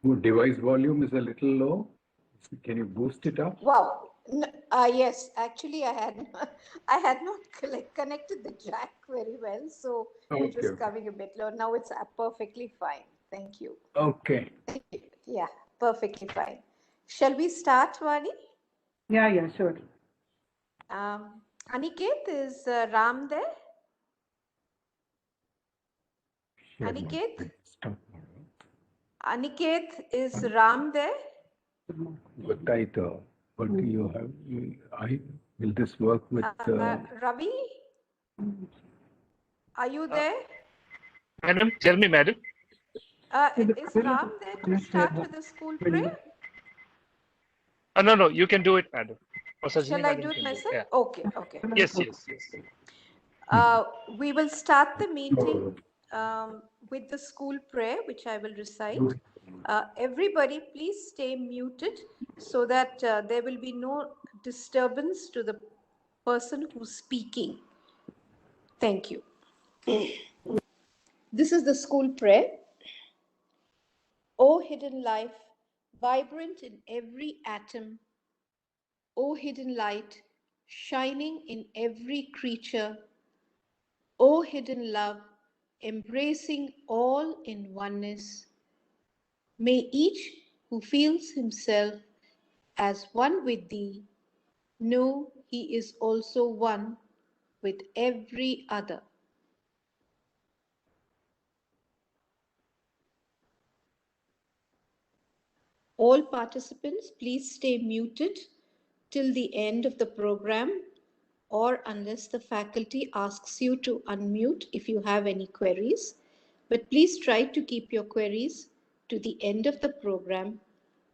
Device volume is a little low. Can you boost it up? Wow. Yes, actually, I had not connected the jack very well, so it Okay, was okay. coming a bit low. Now it's perfectly fine. Thank you. Okay. Thank you. Yeah, perfectly fine. Shall we start, Vani? Yeah, sure. Aniket, is Ram there? Share my Aniket? screen. Stop. Aniket, is Ram there? Gottaito. What do you have? Will this work with Ravi, are you there? Madam, tell me, madam. Is Ram there to start with the school prayer? No, you can do it, madam. Or Sajini Shall I madam do it can myself? Yeah. Okay, okay. Yes. We will start the meeting with the school prayer, which I will recite. Everybody, please stay muted so that there will be no disturbance to the person who's speaking. Thank you. This is the school prayer. O hidden life, vibrant in every atom, O hidden light, shining in every creature, O hidden love, embracing all in oneness, may each who feels himself as one with thee know he is also one with every other. All participants, please stay muted till the end of the program, or unless the faculty asks you to unmute if you have any queries. But please try to keep your queries to the end of the program,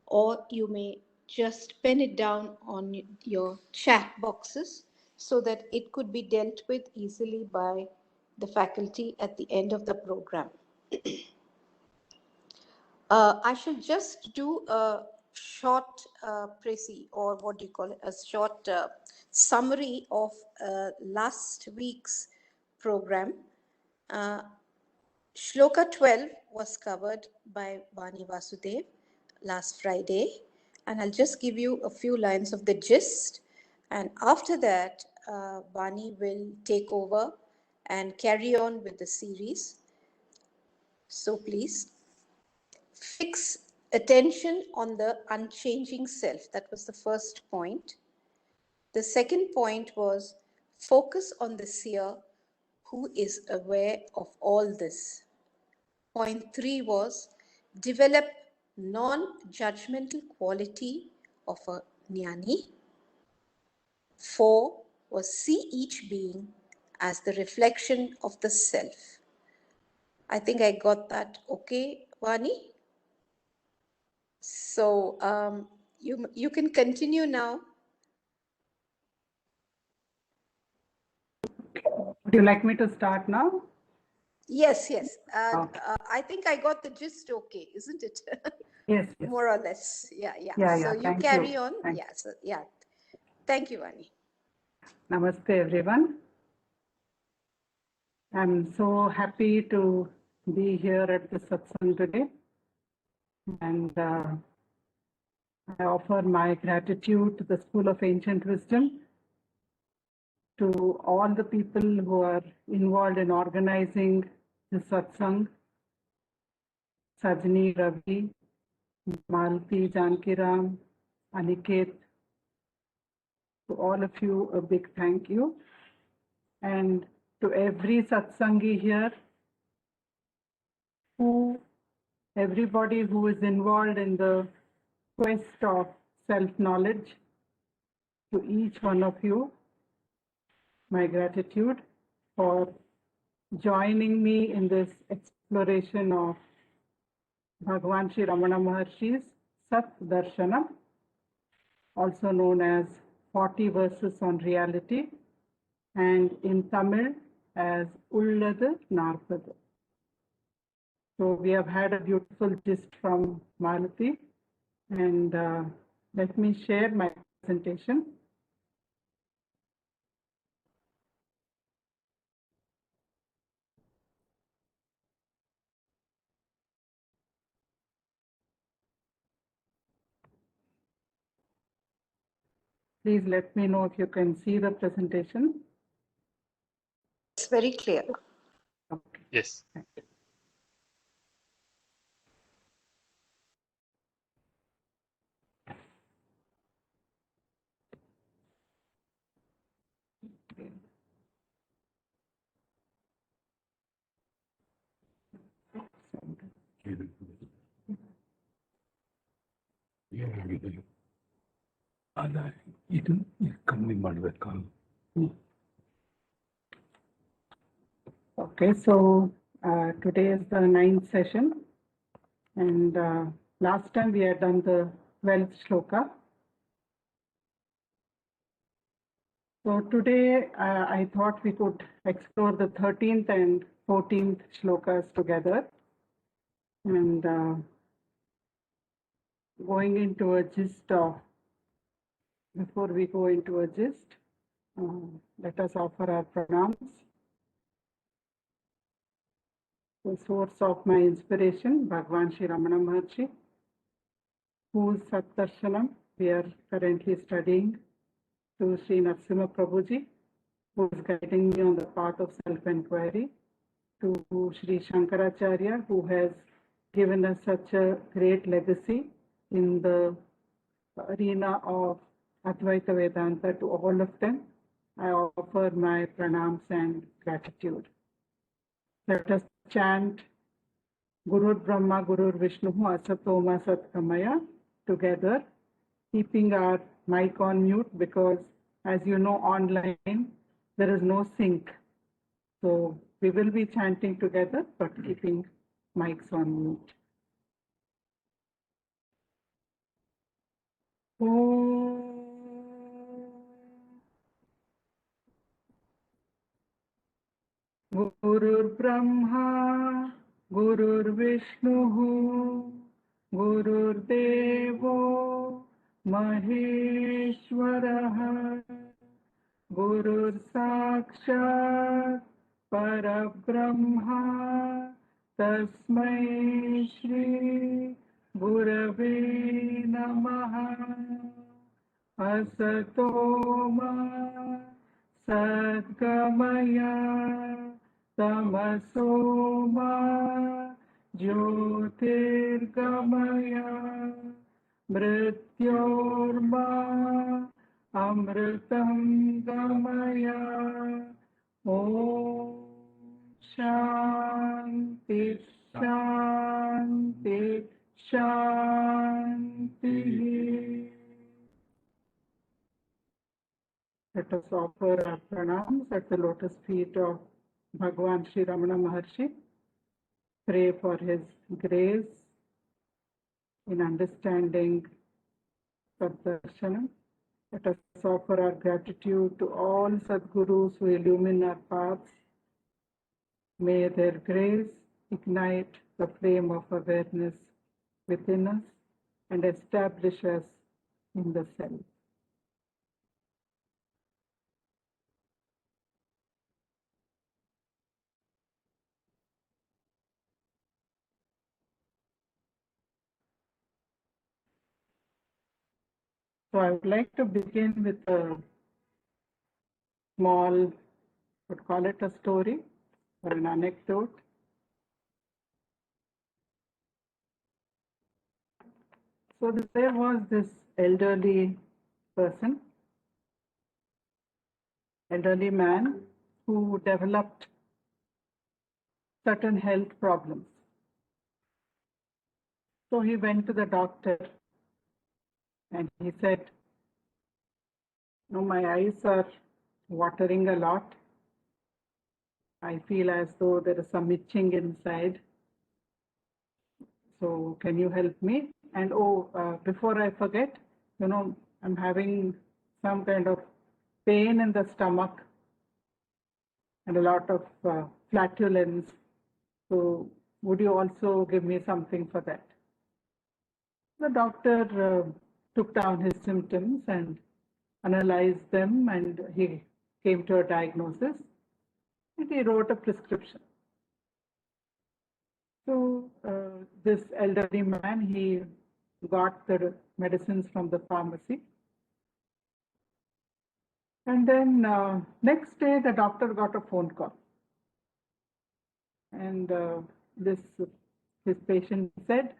or you may just pen it down on your chat boxes so that it could be dealt with easily by the faculty at the end of the program. I shall just do a short précis, or what do you call it, a short summary of last week's program. Shloka 12 was covered by Vani Vasudev last Friday, and I'll just give you a few lines of the gist, and after that Vani will take over and carry on with the series. So please fix attention on the unchanging self. That was the first point. The second point was focus on the seer who is aware of all this. Point 3 was develop non-judgmental quality of a jnani. 4 was see each being as the reflection of the self. I think I got that okay, Vani? So you can continue now. Would you like me to start now? Yes. Okay. I think I got the gist okay, isn't it? Yes. More or less. Yeah. Yeah, So you thank carry you. on. Thanks. Yeah. Thank you, Vani. Namaste, everyone. I'm so happy to be here at the satsang today. And I offer my gratitude to the School of Ancient Wisdom, to all the people who are involved in organizing the satsang, Sajni, Ravi, Malti, Jankiram, Aniket. To all of you, a big thank you. And to every satsangi here, everybody who is involved in the quest of self-knowledge, to each one of you, my gratitude for joining me in this exploration of Bhagavan Sri Ramana Maharshi's Sat Darshanam, also known as 40 Verses on Reality, and in Tamil as Ulladu Narpadu. So we have had a beautiful gist from Malati, and let me share my presentation. Please let me know if you can see the presentation. It's very clear. Okay. Yes. Thank you. ಅಲ್ಲ ಇದು ಕಮ್ಮಿ ಮಾಡ್ಬೇಕಾ Okay, so today is the 9th session, and last time we had done the 12th shloka. So today I thought we could explore the 13th and 14th shlokas together, and going into a gist of, before we go into a gist, let us offer our pranams. The source of my inspiration, Bhagwan Sri Ramana Maharshi, whose Satdarshanam we are currently studying, to Sri Narasimha Prabhuji, who is guiding me on the path of self-inquiry, to Sri Shankaracharya, who has given us such a great legacy in the arena of Advaita Vedanta. To all of them, I offer my pranams and gratitude. Let us chant Gurur Brahma, Gurur Vishnu, Asatoma Satgamaya together, keeping our mic on mute because, as you know, online there is no sync. So we will be chanting together but keeping mics on mute. Gurur Brahma, Gurur Vishnu, Gurur Devo Maheshwaraha, Gurur Sakshat Parabrahma, Tasmai Shri Gurave Namaha. Asatoma Sadgamaya Tamasoma Jyotirgamaya Mrityorma Amritam Gamaya. Om Shanti Shanti Shanti. Let us offer our pranams at the lotus feet of Bhagwan Sri Ramana Maharshi. Pray for his grace in understanding Saddarshanam. Let us offer our gratitude to all Sadgurus who illumine our paths. May their grace ignite the flame of awareness within us and establish us in the self. So I would like to begin with a small, would call it a story or an anecdote. So there was this elderly person, elderly man, who developed certain health problems. So he went to the doctor and he said, "No, my eyes are watering a lot. I feel as though there is some itching inside. So can you help me? And before I forget, I'm having some kind of pain in the stomach and a lot of flatulence. So would you also give me something for that?" The doctor took down his symptoms and analyzed them, and he came to a diagnosis and he wrote a prescription. So this elderly man, he got the medicines from the pharmacy, And then next day, the doctor got a phone call. And his patient said,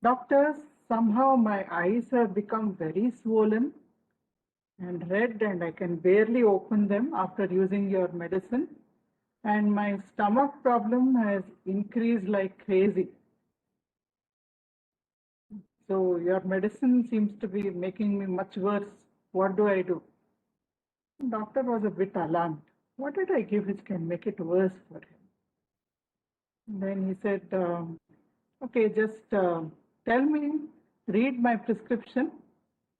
"Doctor, somehow my eyes have become very swollen and red, and I can barely open them after using your medicine. And my stomach problem has increased like crazy. So your medicine seems to be making me much worse. What do I do?" The doctor was a bit alarmed. What did I give which can make it worse for him? And then he said, okay, just tell me, read my prescription,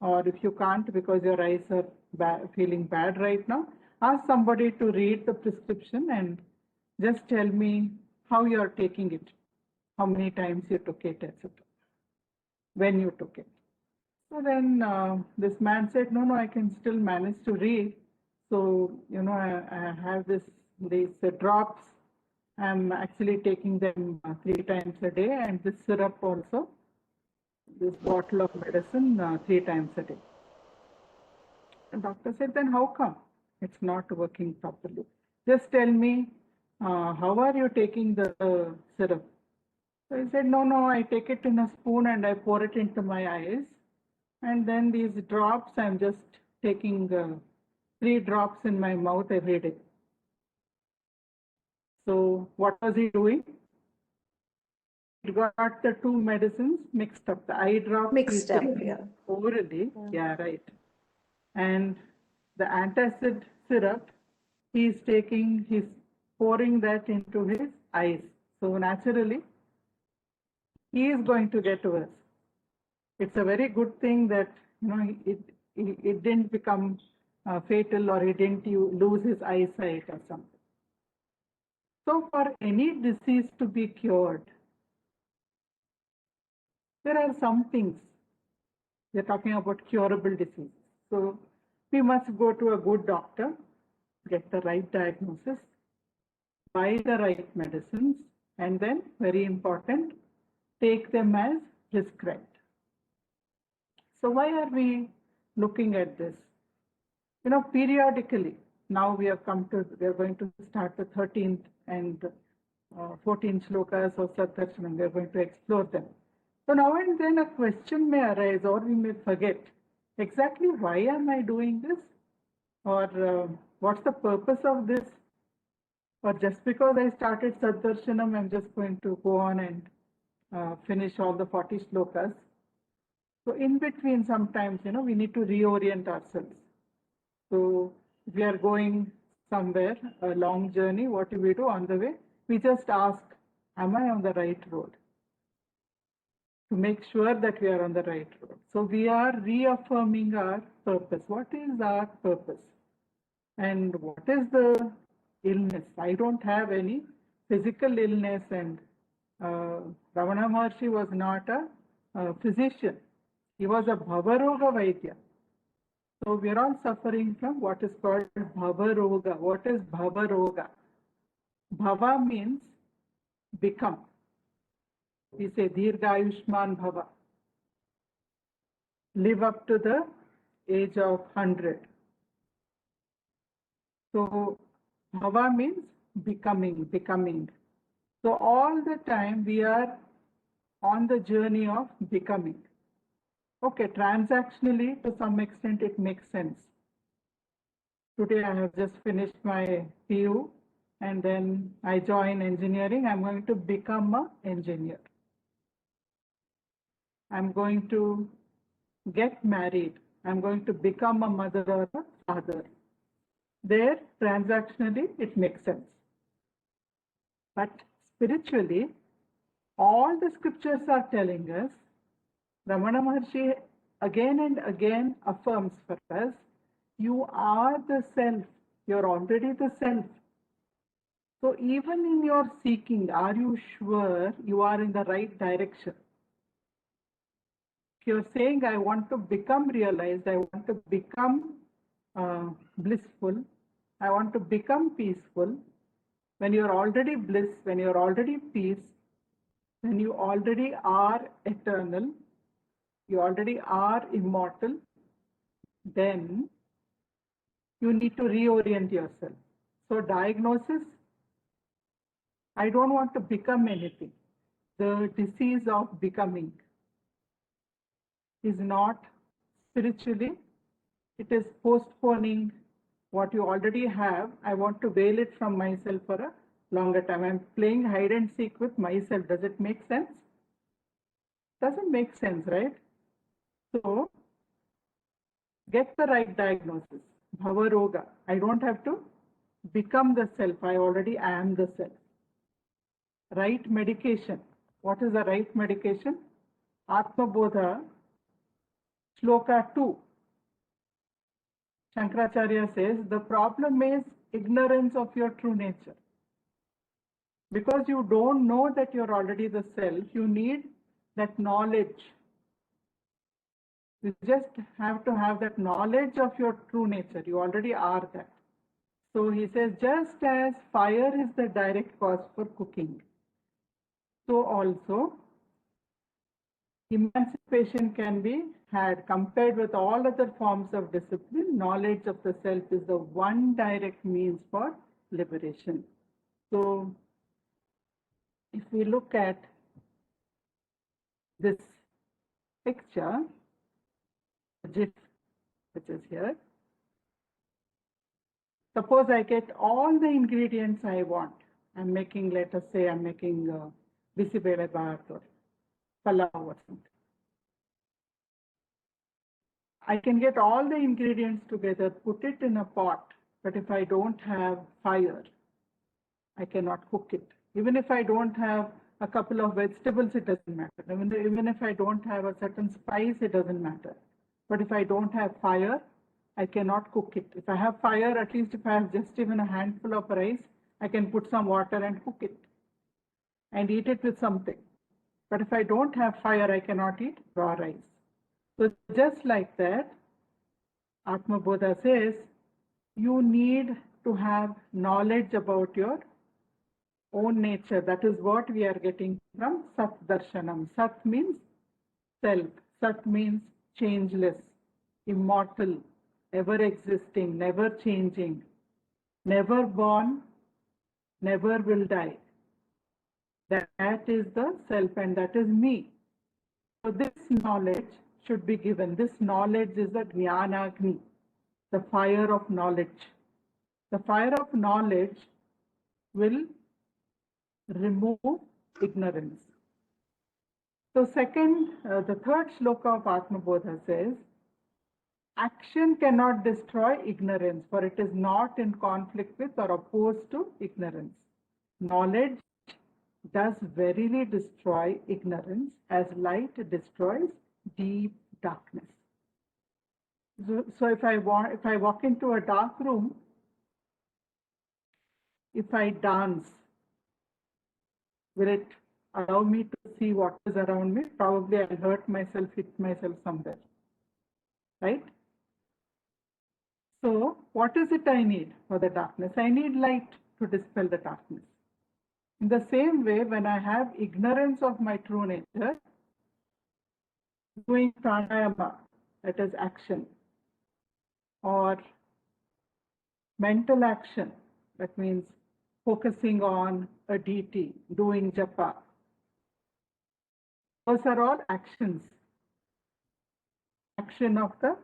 or if you can't because your eyes are feeling bad right now, ask somebody to read the prescription and just tell me how you are taking it, how many times you took it, etc., when you took it. So then this man said, no, I can still manage to read. So, I have these drops. I'm actually taking them 3 times a day, and this syrup also, this bottle of medicine 3 times a day. The doctor said, then how come it's not working properly? Just tell me, how are you taking the syrup? So he said, no, I take it in a spoon and I pour it into my eyes. And then these drops, I'm just taking 3 drops in my mouth every day. So what was he doing? He got the 2 medicines mixed up. The eye drop Mixed up, yeah. orally, yeah, right. And the antacid syrup, he's pouring that into his eyes. So naturally, he is going to get worse. It's a very good thing that it didn't become fatal, or he didn't lose his eyesight or something. So for any disease to be cured, there are some things. We're talking about curable disease. So we must go to a good doctor, get the right diagnosis, buy the right medicines, and then, very important, take them as prescribed. So why are we looking at this? Periodically, now we are going to start the 13th and 14th shlokas of Sattvarshanam. We are going to explore them. So now and then a question may arise, or we may forget, exactly why am I doing this? Or what's the purpose of this? Or just because I started Sattvarshanam, I'm just going to go on and finish all the 40 shlokas. So in between, sometimes, we need to reorient ourselves. So if we are going somewhere, a long journey, what do we do on the way? We just ask, am I on the right road? To make sure that we are on the right road. So we are reaffirming our purpose. What is our purpose? And what is the illness? I don't have any physical illness, and Ramana Maharshi was not a physician. He was a Bhavaroga Vaidya. So we are all suffering from what is called Bhavaroga. What is Bhavaroga? Bhava means become. We say Dirgha Ayushman Bhava. Live up to the age of 100. So Bhava means becoming. So all the time we are on the journey of becoming. Okay, transactionally, to some extent, it makes sense. Today I have just finished my PU, and then I join engineering. I'm going to become an engineer. I'm going to get married. I'm going to become a mother or a father. There, transactionally, it makes sense. But spiritually, all the scriptures are telling us, Ramana Maharshi again and again affirms for us, you are the self. You're already the self. So even in your seeking, are you sure you are in the right direction? If you're saying, I want to become realized, I want to become blissful, I want to become peaceful, when you're already bliss, when you're already peace, when you already are eternal, you already are immortal, then you need to reorient yourself. So diagnosis, I don't want to become anything. The disease of becoming is not spiritually, it is postponing what you already have. I want to veil it from myself for a longer time. I'm playing hide and seek with myself. Does it make sense? Doesn't make sense, right? So get the right diagnosis. Bhavaroga. I don't have to become the self. I already am the self. Right medication. What is the right medication? Atma Bodha, Shloka 2. Shankaracharya says, the problem is ignorance of your true nature. Because you don't know that you're already the self, you need that knowledge. You just have to have that knowledge of your true nature. You already are that. So he says, just as fire is the direct cause for cooking, so also emancipation can be had. Compared with all other forms of discipline, knowledge of the self is the one direct means for liberation. So if we look at this picture, GIF, which is here, suppose I get all the ingredients I want. I'm making, let us say, I'm making bisibele bath or palau or something. I can get all the ingredients together, put it in a pot, but if I don't have fire, I cannot cook it. Even if I don't have a couple of vegetables, it doesn't matter. Even if I don't have a certain spice, it doesn't matter. But if I don't have fire, I cannot cook it. If I have fire, at least if I have just even a handful of rice, I can put some water and cook it and eat it with something. But if I don't have fire, I cannot eat raw rice. So just like that, Atma Bodha says, you need to have knowledge about your own nature. That is what we are getting from Sat Darshanam. Sat means self. Sat means changeless, immortal, ever existing, never changing, never born, never will die. That is the self and that is me. So this knowledge should be given. This knowledge is the Jnanagni, the fire of knowledge. The fire of knowledge will remove ignorance. So the third shloka of Atma Bodha says, action cannot destroy ignorance, for it is not in conflict with or opposed to ignorance. Knowledge does verily destroy ignorance as light destroys deep darkness. So if I walk into a dark room, if I dance, will it allow me to see what is around me? Probably I'll hurt myself, hit myself somewhere, right? So what is it I need for the darkness? I need light to dispel the darkness. In the same way, when I have ignorance of my true nature, doing pranayama, that is action, or mental action, that means focusing on a deity, doing japa. Those are all actions. Action of the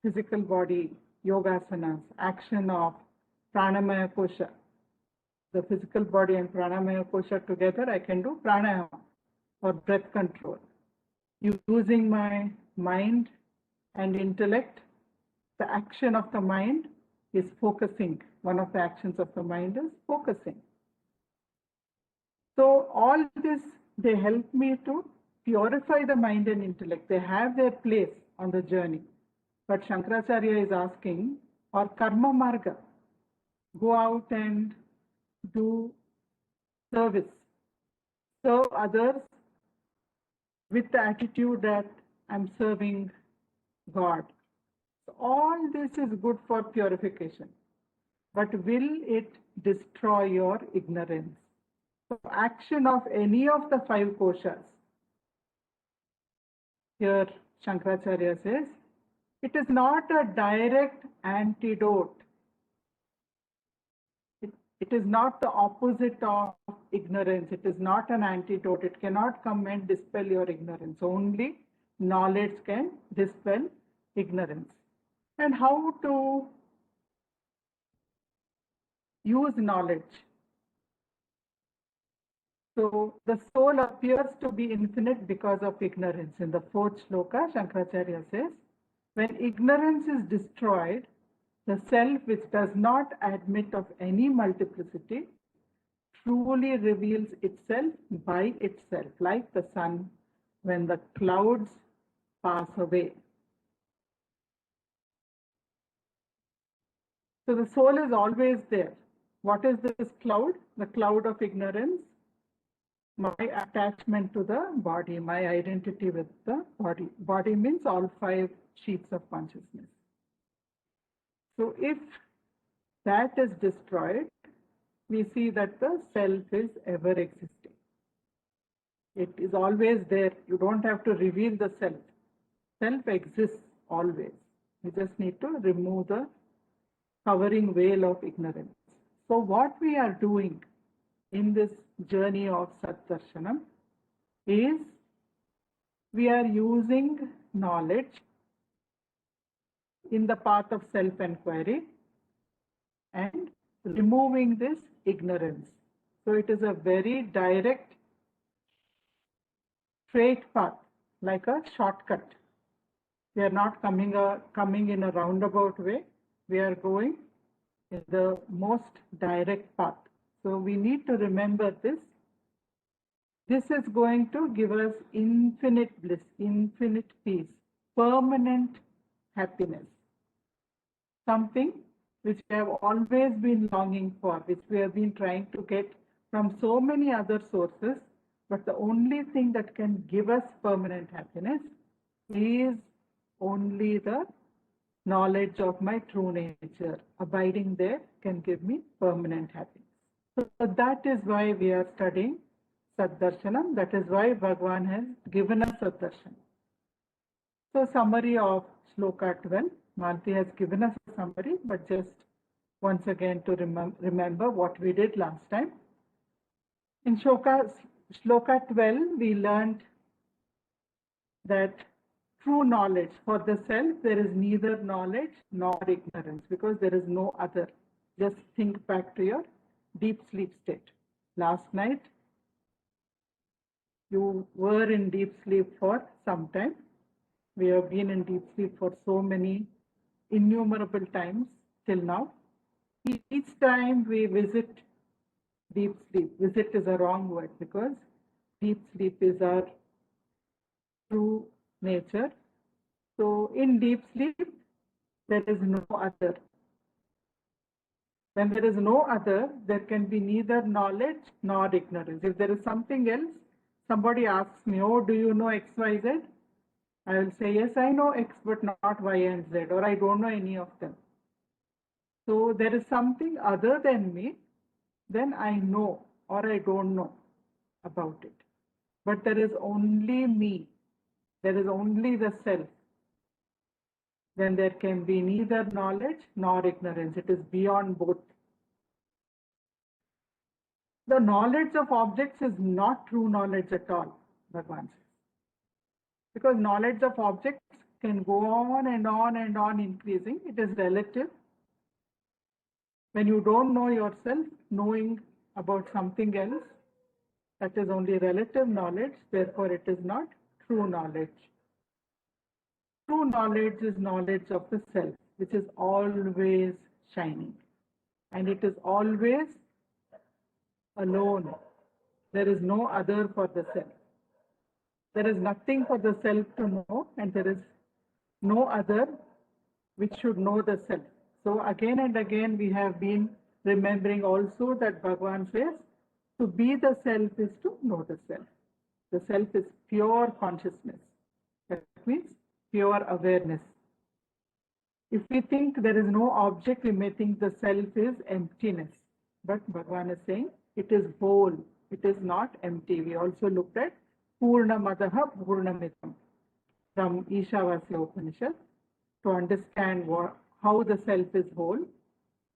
physical body, yogasanas, action of pranamaya kosha. The physical body and pranamaya kosha together, I can do pranayama or breath control. Using my mind and intellect, the action of the mind is focusing. One of the actions of the mind is focusing. So all this, they help me to purify the mind and intellect. They have their place on the journey. But Shankaracharya is asking, or karma marga, go out and do service, serve others with the attitude that I'm serving God. So all this is good for purification, but will it destroy your ignorance? So action of any of the 5 koshas, here Shankaracharya says, it is not a direct antidote It is not the opposite of ignorance. It is not an antidote. It cannot come and dispel your ignorance. Only knowledge can dispel ignorance. And how to use knowledge? So the soul appears to be infinite because of ignorance. In the fourth shloka, Shankaracharya says, when ignorance is destroyed, the self which does not admit of any multiplicity truly reveals itself by itself, like the sun when the clouds pass away. So the soul is always there. What is this cloud? The cloud of ignorance, my attachment to the body, my identity with the body. Body means all 5 sheets of consciousness. So if that is destroyed, we see that the self is ever existing. It is always there. You don't have to reveal the self. Self exists always. You just need to remove the covering veil of ignorance. So what we are doing in this journey of Sat-darshanam is we are using knowledge in the path of self-enquiry and removing this ignorance. So it is a very direct, straight path, like a shortcut. We are not coming in a roundabout way. We are going in the most direct path. So we need to remember this. This is going to give us infinite bliss, infinite peace, permanent happiness. Something which we have always been longing for, which we have been trying to get from so many other sources. But the only thing that can give us permanent happiness is only the knowledge of my true nature. Abiding there can give me permanent happiness. So that is why we are studying Sat-darshanam. That is why Bhagavan has given us Sat-darshanam. So summary of Shloka 12. Malti has given us a summary, but just once again to remember what we did last time. In Shloka 12, we learned that true knowledge for the self, there is neither knowledge nor ignorance because there is no other. Just think back to your deep sleep state. Last night, you were in deep sleep for some time. We have been in deep sleep for so many innumerable times till now. Each time we visit deep sleep, visit is a wrong word because deep sleep is our true nature. So in deep sleep, there is no other. When there is no other, there can be neither knowledge nor ignorance. If there is something else, somebody asks me, oh, do you know X, Y, Z? I will say, yes, I know X, but not Y and Z, or I don't know any of them. So there is something other than me, then I know or I don't know about it. But there is only me. There is only the self. Then there can be neither knowledge nor ignorance. It is beyond both. The knowledge of objects is not true knowledge at all, Bhagavan says. Because knowledge of objects can go on and on and on increasing. It is relative. When you don't know yourself, knowing about something else, that is only relative knowledge, therefore it is not true knowledge. True knowledge is knowledge of the self, which is always shining. And it is always alone. There is no other for the self. There is nothing for the self to know, and there is no other which should know the self. So again and again we have been remembering also that Bhagavan says, to be the self is to know the self. The self is pure consciousness. That means pure awareness. If we think there is no object, we may think the self is emptiness. But Bhagavan is saying it is whole. It is not empty. We also looked at Purnamadaha Purnamidam from Ishavasya Upanishad to understand how the self is whole.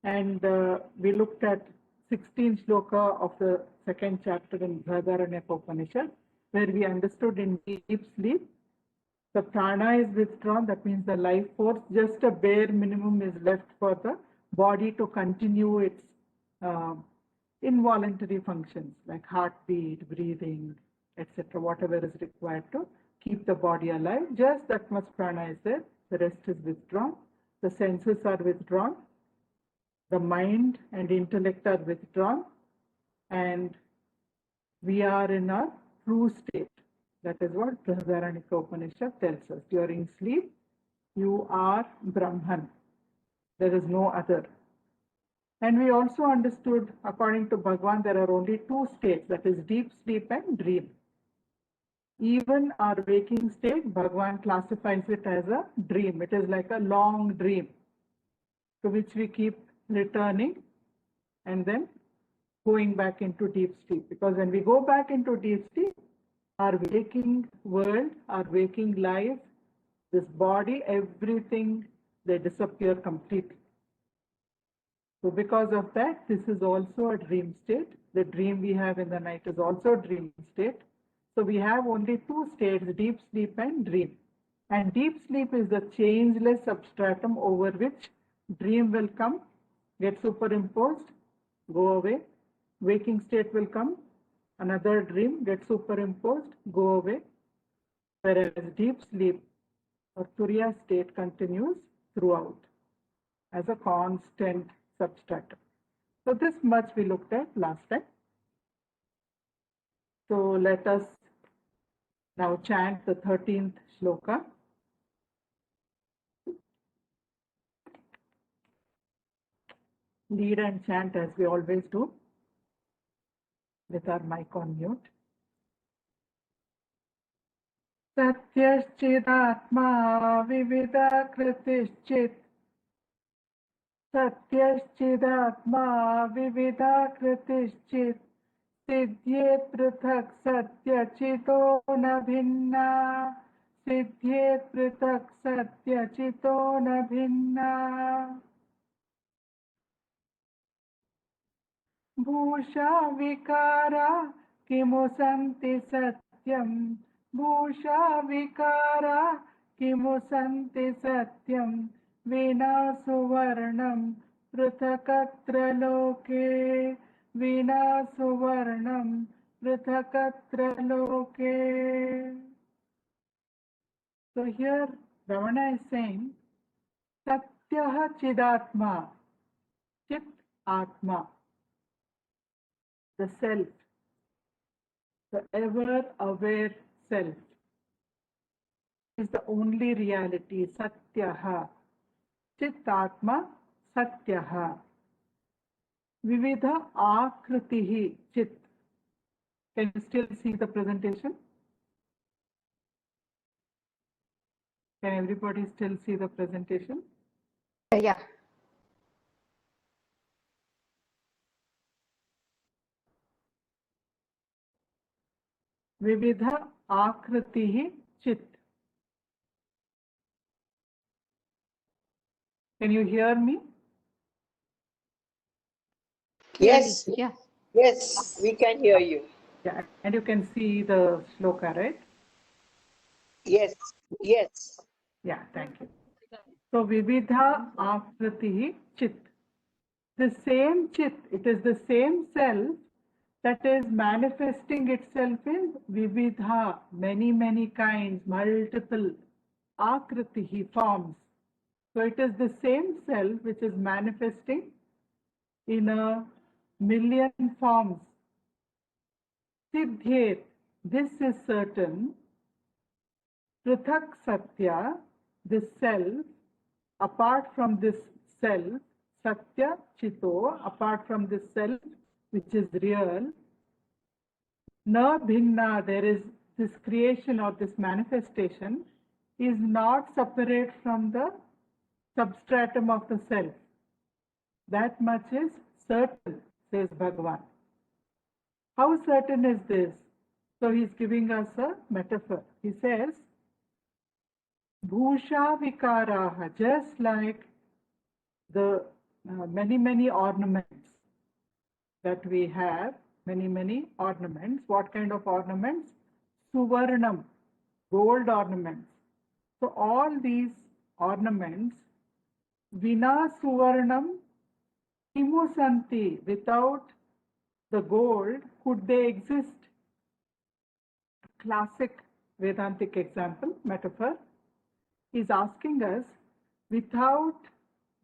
And we looked at 16th shloka of the second chapter in Brihadaranyaka Upanishad, where we understood in deep sleep, the prana is withdrawn, that means the life force, just a bare minimum is left for the body to continue its involuntary functions like heartbeat, breathing, etc., whatever is required to keep the body alive. Just that much prana is there, the rest is withdrawn, the senses are withdrawn, the mind and intellect are withdrawn, and we are in a true state. That is what Brihadaranyaka Upanishad tells us. During sleep, you are Brahman. There is no other. And we also understood, according to Bhagavan, there are only two states, that is deep sleep and dream. Even our waking state, Bhagavan classifies it as a dream. It is like a long dream to which we keep returning and then going back into deep sleep. Because when we go back into deep sleep, our waking world, our waking life, this body, everything, they disappear completely. So because of that, this is also a dream state. The dream we have in the night is also a dream state. So we have only two states, deep sleep and dream. And deep sleep is the changeless substratum over which dream will come, get superimposed, go away. Waking state will come, another dream, get superimposed, go away. Whereas deep sleep or Turiya state continues throughout as a constant substratum. So this much we looked at last time. So let us now chant the 13th shloka. Lead and chant as we always do, with our mic on mute. Satyaschidatma vividakritischit. Satyaschidatma vividakritischit. Siddhyet prithak satyachito na bhinna. Siddhyet prithak satyachito na bhinna. Bhusha vikara kimu santi satyam. Bhusha vikara kimu santi satyam. Vina suvarnam prithakatra loke. Vina suvarnam prithakatra loke. So here Ravana is saying Satyaha Chidatma, Chit Atma, the self, the ever-aware self, is the only reality. Satyaha, Chit Atma, Satyaha. Vividha Akritihi, Chit. Can you still see the presentation? Can everybody still see the presentation? Yeah. Vividha Akritihi Chit. Can you hear me? Yes. Yeah. Yes, we can hear you. Yeah, and you can see the shloka, right? Yes. Yes. Yeah, thank you. So Vividha Akritihi Chit. The same Chit, it is the same self that is manifesting itself in Vividha, many kinds, multiple Akritihi forms. So it is the same self which is manifesting in a million forms. Siddhyet, this is certain. Prithak Satya, this self, apart from this self, Satya Chito, apart from this self which is real, Na Bhinna, there is this creation or this manifestation is not separate from the substratum of the self. That much is certain, says Bhagavan. How certain is this? So he's giving us a metaphor. He says, Bhusha vikaraha, just like the many ornaments that we have many ornaments. What kind of ornaments? Suvarnam, gold ornaments. So all these ornaments, Vina Suvarnam Kimusanti, without the gold, could they exist? Classic Vedantic example, metaphor, is asking us, without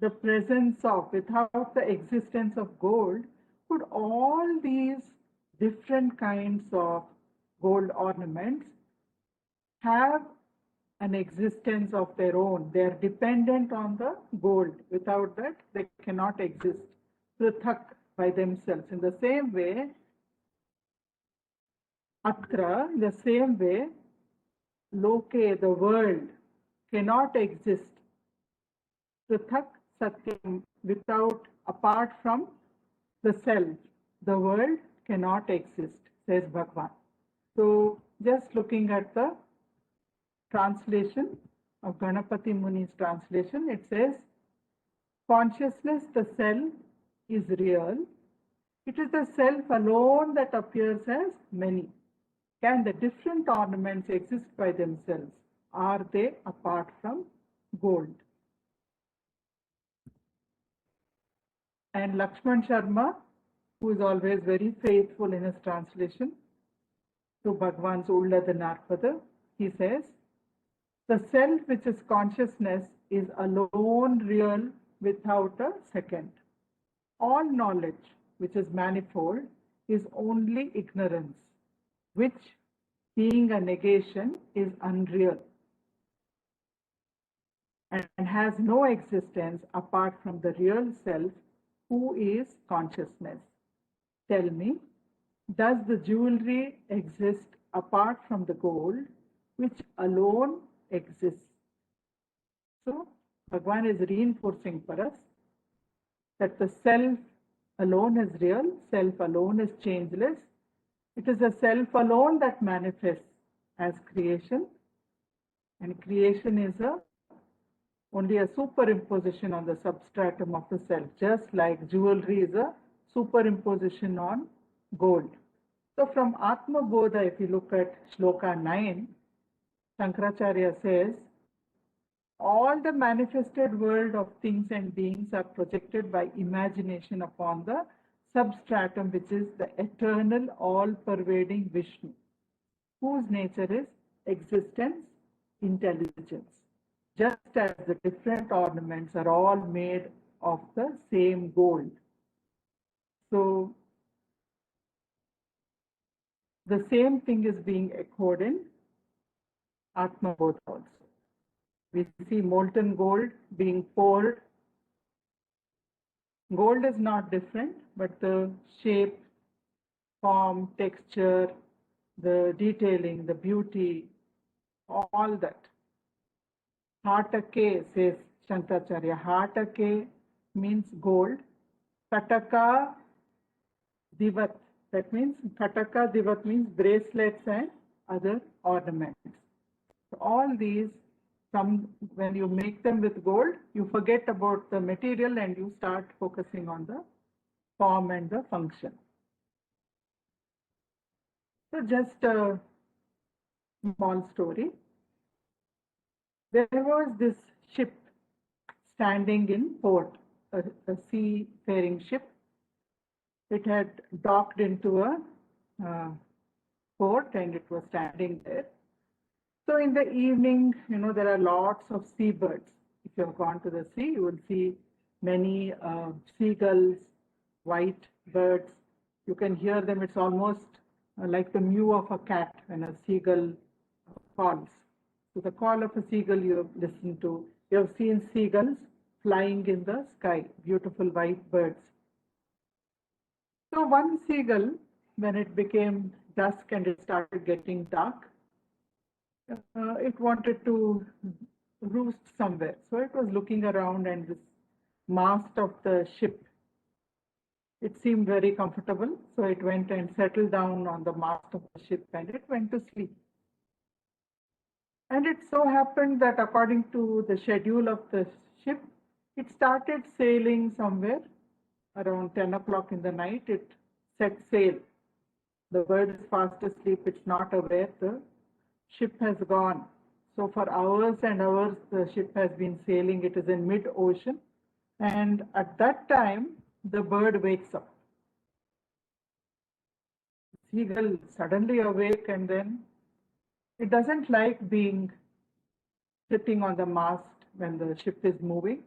the presence of, without the existence of gold, could all these different kinds of gold ornaments have an existence of their own? They are dependent on the gold. Without that, they cannot exist. Prithak, by themselves. In the same way, Atra, in the same way, Loke, the world, cannot exist. Prithak Satyam, without, apart from the self, the world cannot exist, says Bhagavan. So, just looking at the translation of Ganapati Muni's translation, it says, consciousness, the self, is real. It is the self alone that appears as many. Can the different ornaments exist by themselves? Are they apart from gold? And Lakshman Sharma, who is always very faithful in his translation to Bhagavan's Ullada Narpada, he says, the self which is consciousness is alone real without a second. All knowledge which is manifold is only ignorance, which, being a negation, is unreal and has no existence apart from the real self, who is consciousness. Tell me, does the jewelry exist apart from the gold, which alone exists? So, Bhagavan is reinforcing for us that the self alone is real, self alone is changeless. It is the self alone that manifests as creation, and creation is only a superimposition on the substratum of the self, just like jewelry is a superimposition on gold. So from Atma Bodha, if you look at Shloka 9, Shankaracharya says, all the manifested world of things and beings are projected by imagination upon the substratum, which is the eternal, all-pervading Vishnu, whose nature is existence, intelligence. Just as the different ornaments are all made of the same gold. So, the same thing is being echoed in Atma Bodha also. We see molten gold being poured. Gold is not different, but the shape, form, texture, the detailing, the beauty, all that. Hatake, says Shankaracharya. Hatake means gold. Kataka divat. That means Kataka divat means bracelets and other ornaments. So all these, when you make them with gold, you forget about the material and you start focusing on the form and the function. So just a small story. There was this ship standing in port, a seafaring ship. It had docked into a port and it was standing there. So in the evening, there are lots of seabirds. If you have gone to the sea, you will see many seagulls, white birds. You can hear them. It's almost like the mew of a cat when a seagull calls. So the call of a seagull you have listened to. You have seen seagulls flying in the sky, beautiful white birds. So one seagull, when it became dusk and it started getting dark, it wanted to roost somewhere. So it was looking around, and this mast of the ship, it seemed very comfortable. So it went and settled down on the mast of the ship and it went to sleep. And it so happened that according to the schedule of the ship, it started sailing somewhere around 10 o'clock in the night. It set sail. The bird is fast asleep, it's not aware the ship has gone. So for hours and hours, the ship has been sailing. It is in mid-ocean. And at that time, the bird wakes up. Seagull suddenly awake, and then it doesn't like being sitting on the mast when the ship is moving.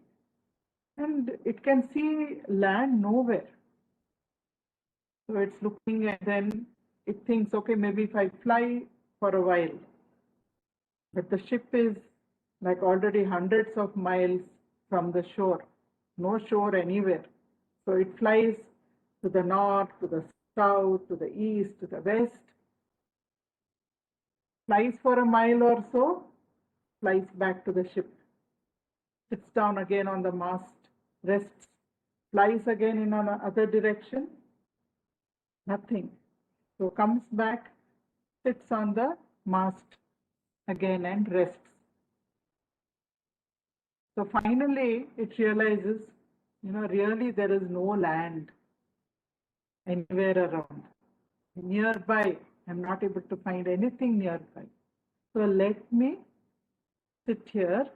And it can see land nowhere. So it's looking, and then it thinks, okay, maybe if I fly for a while. But the ship is like already hundreds of miles from the shore, no shore anywhere. So it flies to the north, to the south, to the east, to the west, flies for a mile or so, flies back to the ship, sits down again on the mast, rests, flies again in another direction, nothing. So comes back, sits on the mast again and rests. So finally it realizes, really there is no land anywhere around. Nearby, I'm not able to find anything nearby. So let me sit here.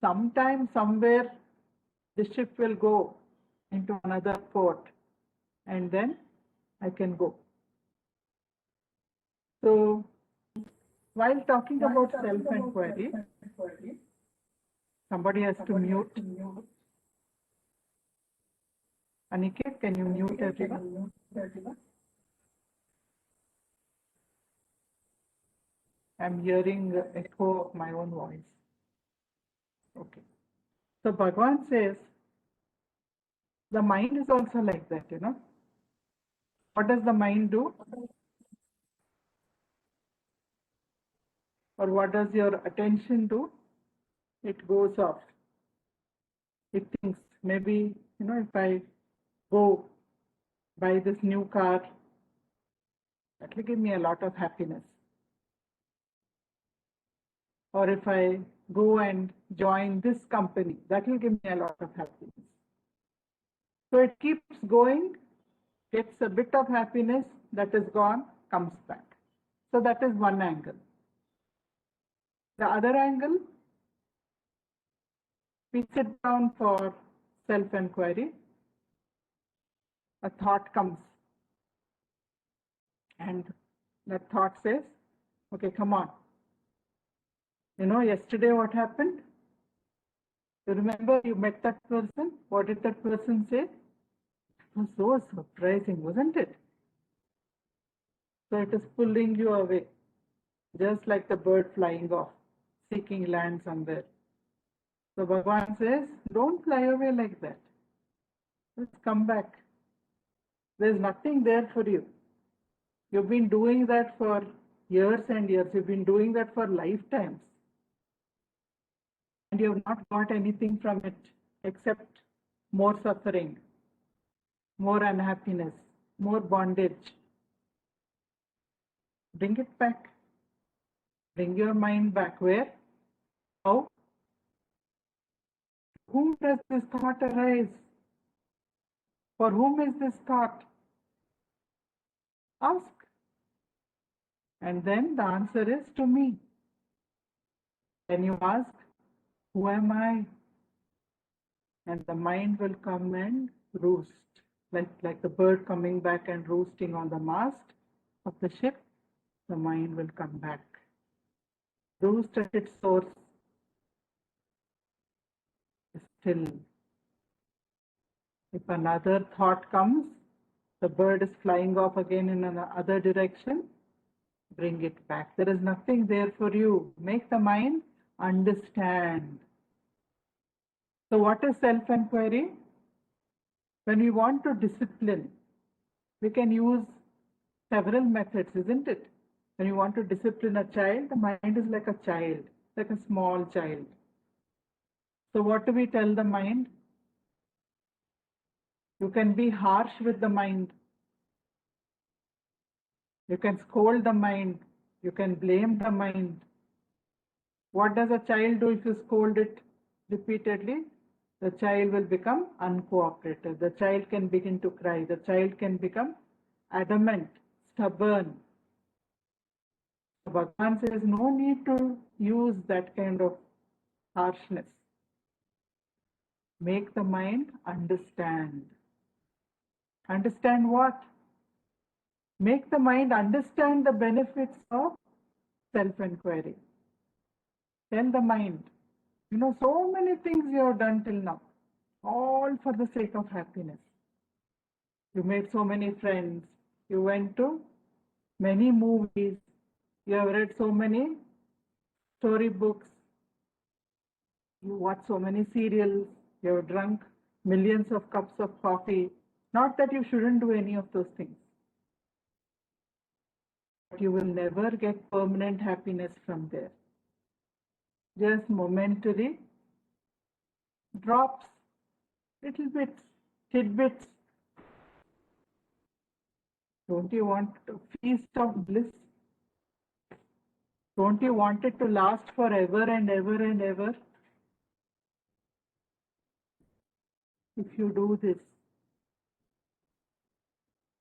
Sometime, somewhere, the ship will go into another port, and then I can go. So while talking about self-inquiry, somebody has to mute. Aniket, can you mute everyone? I'm hearing the echo of my own voice. Okay. So Bhagavan says, the mind is also like that, What does the mind do? Or what does your attention do? It goes off. It thinks, maybe, if I go buy this new car, that will give me a lot of happiness. Or if I go and join this company, that will give me a lot of happiness. So it keeps going, gets a bit of happiness, that is gone, comes back. So that is one angle. The other angle, we sit down for self-inquiry. A thought comes, and that thought says, okay, come on. Yesterday what happened? You remember you met that person? What did that person say? It was so surprising, wasn't it? So it is pulling you away, just like the bird flying off, seeking land somewhere. So Bhagavan says, don't fly away like that. Let's come back. There's nothing there for you. You've been doing that for years and years. You've been doing that for lifetimes. And you have not got anything from it except more suffering, more unhappiness, more bondage. Bring it back. Bring your mind back. Where? How? Whom does this thought arise? For whom is this thought? Ask. And then the answer is to me. Then you ask, who am I? And the mind will come and roost, like the bird coming back and roosting on the mast of the ship. The mind will come back, roost at its source, still. If another thought comes, the bird is flying off again in another direction, bring it back. There is nothing there for you. Make the mind understand. So what is self-inquiry? When we want to discipline, we can use several methods, isn't it? When you want to discipline a child, the mind is like a child, like a small child. So what do we tell the mind? You can be harsh with the mind. You can scold the mind. You can blame the mind. What does a child do if you scold it repeatedly? the child will become uncooperative. The child can begin to cry. The child can become adamant, stubborn. Bhagavan says no need to use that kind of harshness. Make the mind understand. Understand what? Make the mind understand the benefits of self-inquiry. Tell the mind, you know, so many things you have done till now, all for the sake of happiness. You made so many friends. You went to many movies. You have read so many storybooks. You watched so many serials. You have drunk millions of cups of coffee. Not that you shouldn't do any of those things. But you will never get permanent happiness from there. Just momentary drops, little bits, tidbits. Don't you want a feast of bliss? Don't you want it to last forever and ever and ever? If you do this,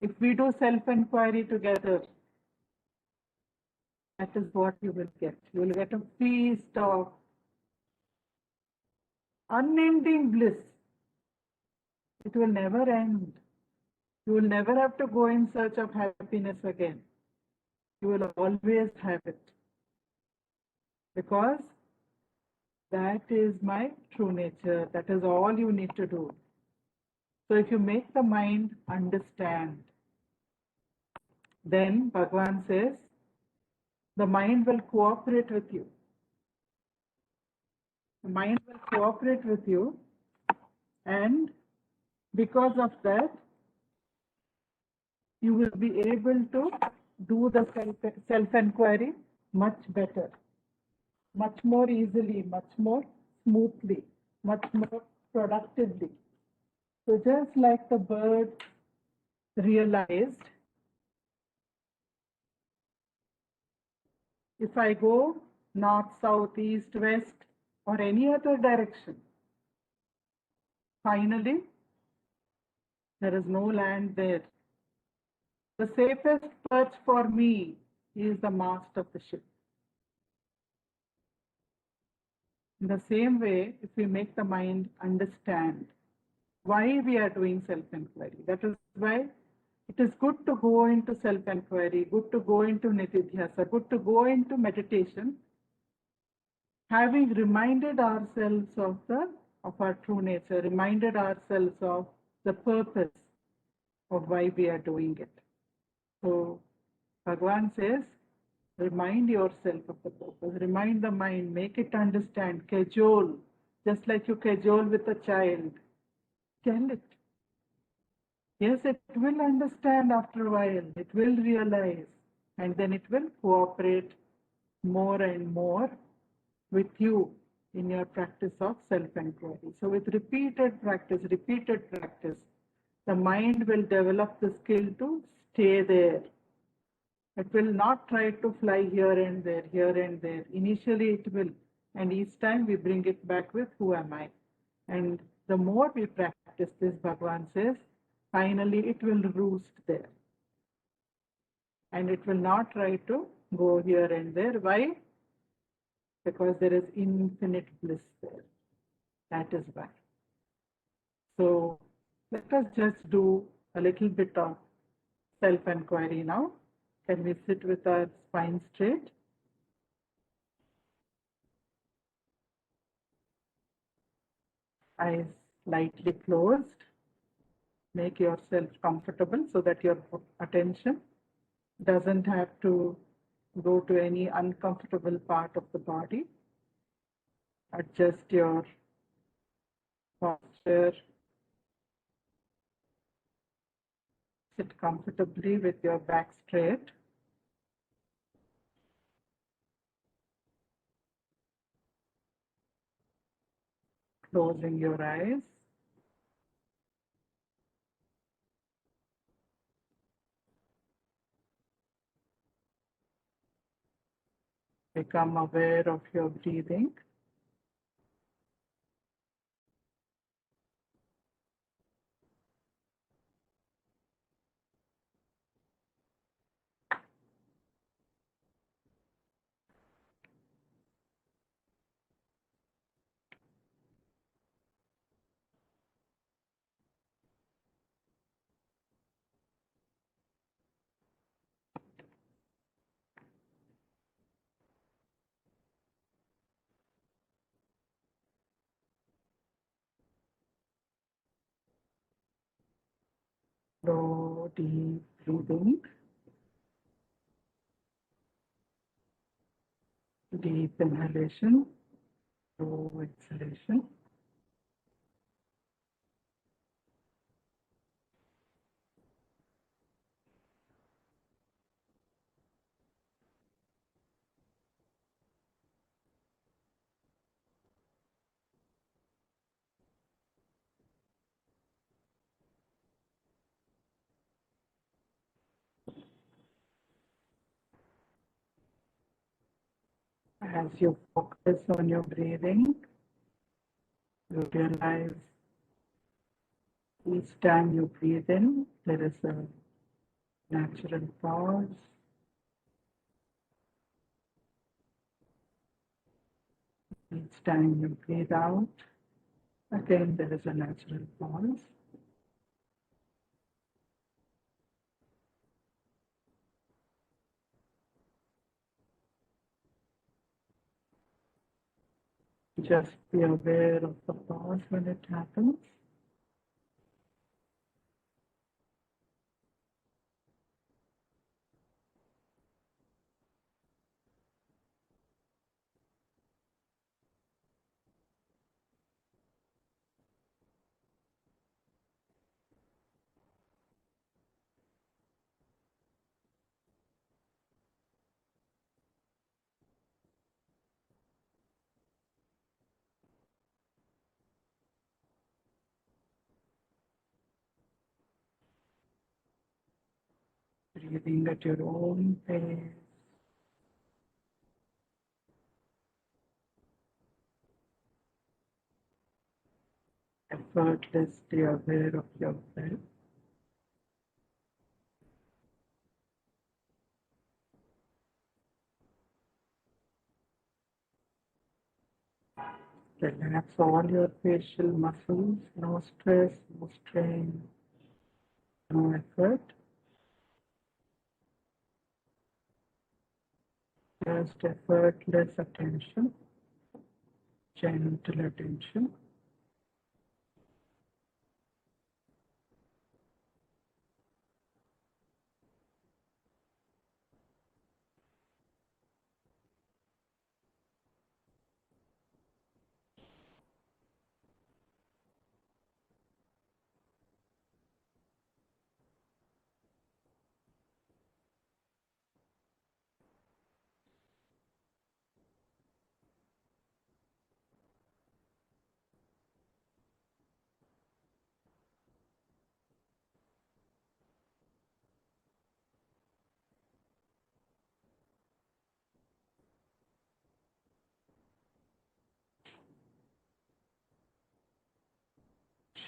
if we do self-inquiry together, that is what you will get. You will get a feast of unending bliss. It will never end. You will never have to go in search of happiness again. You will always have it. Because that is my true nature. That is all you need to do. So if you make the mind understand, then Bhagavan says, the mind will cooperate with you. The mind will cooperate with you, and because of that, you will be able to do the self-inquiry much better, much more easily, much more smoothly, much more productively. So just like the bird realized, if I go north, south, east, west, or any other direction, finally, there is no land there. The safest perch for me is the mast of the ship. In the same way, if we make the mind understand why we are doing self-inquiry, that is why it is good to go into self-inquiry, good to go into nitidhyasa, good to go into meditation, having reminded ourselves of our true nature, reminded ourselves of the purpose of why we are doing it. So Bhagavan says, remind yourself of the purpose, remind the mind, make it understand, cajole, just like you cajole with a child. Tell it. Yes, it will understand after a while, it will realize, and then it will cooperate more and more with you in your practice of self-inquiry. So with repeated practice, the mind will develop the skill to stay there. It will not try to fly here and there, here and there. Initially it will, and each time we bring it back with who am I? And the more we practice this, Bhagavan says, finally it will roost there. And it will not try to go here and there. Why? Because there is infinite bliss there. That is why. So let us just do a little bit of self-inquiry now. Can we sit with our spine straight? Eyes lightly closed. Make yourself comfortable so that your attention doesn't have to go to any uncomfortable part of the body. Adjust your posture. Sit comfortably with your back straight. Closing your eyes. Become aware of your breathing. deep breathing, deep inhalation, slow exhalation. As you focus on your breathing, you realize each time you breathe in, there is a natural pause. Each time you breathe out, again there is a natural pause. Just be aware of the pause when it happens. Breathing at your own pace. Effortlessly aware of your breath. Relax all your facial muscles, no stress, no strain, no effort. Just effortless attention, gentle attention.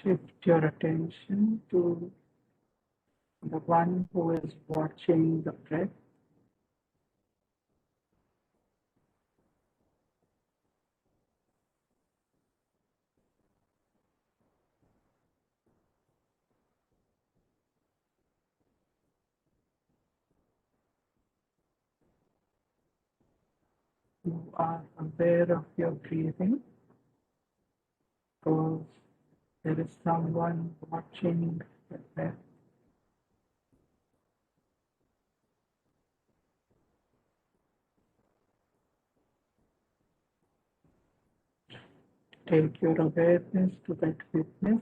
Shift your attention to the one who is watching the breath. You are aware of your breathing because there is someone watching the breath. Take your awareness to that witness.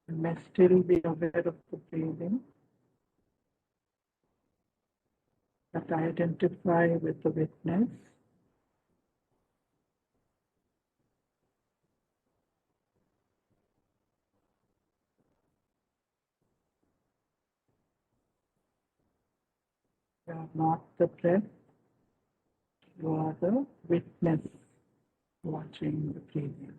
You may still be aware of the breathing, but identify with the witness. You are not the breath, you are the witness watching the breathing.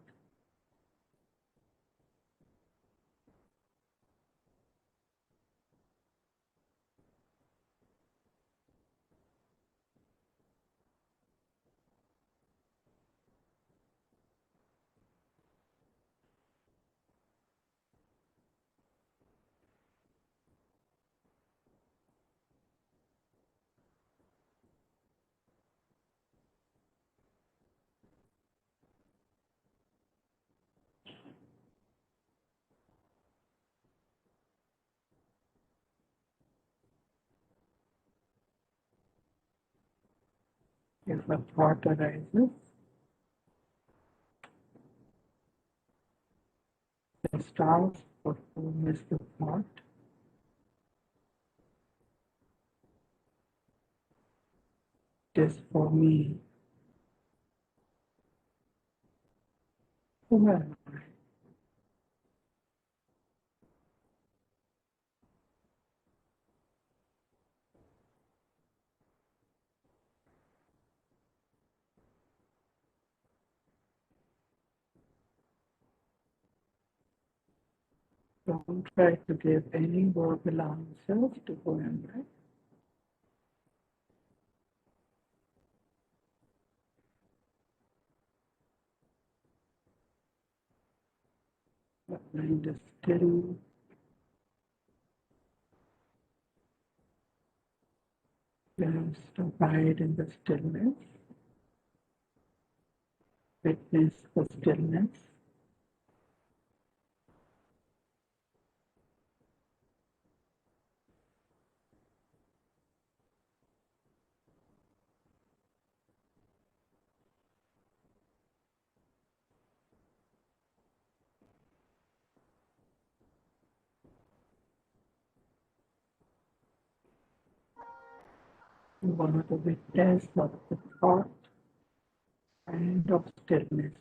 If a thought arises, just ask for whom is the thought. It is for me. Who am I? Don't try to give any verbal answers to who am I. The mind is still. Just abide in the stillness. Witness the stillness. You are the witness of the thought and of stillness.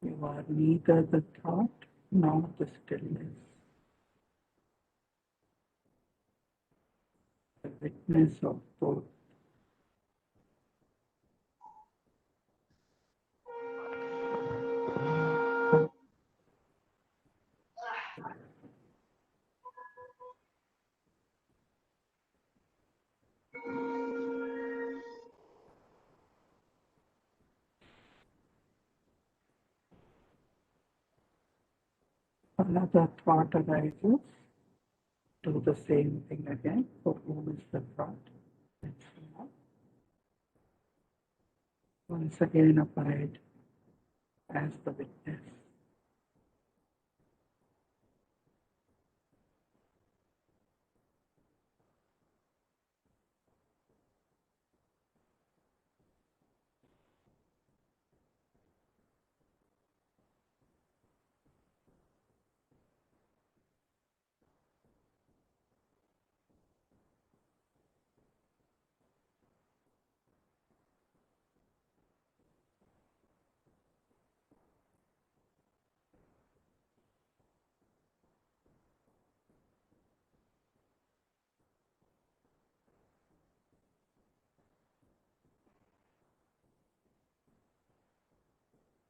You are neither the thought nor the stillness. The witness of both. Another thought arises. Do the same thing again. For whom is the thought? Once again abide as the witness.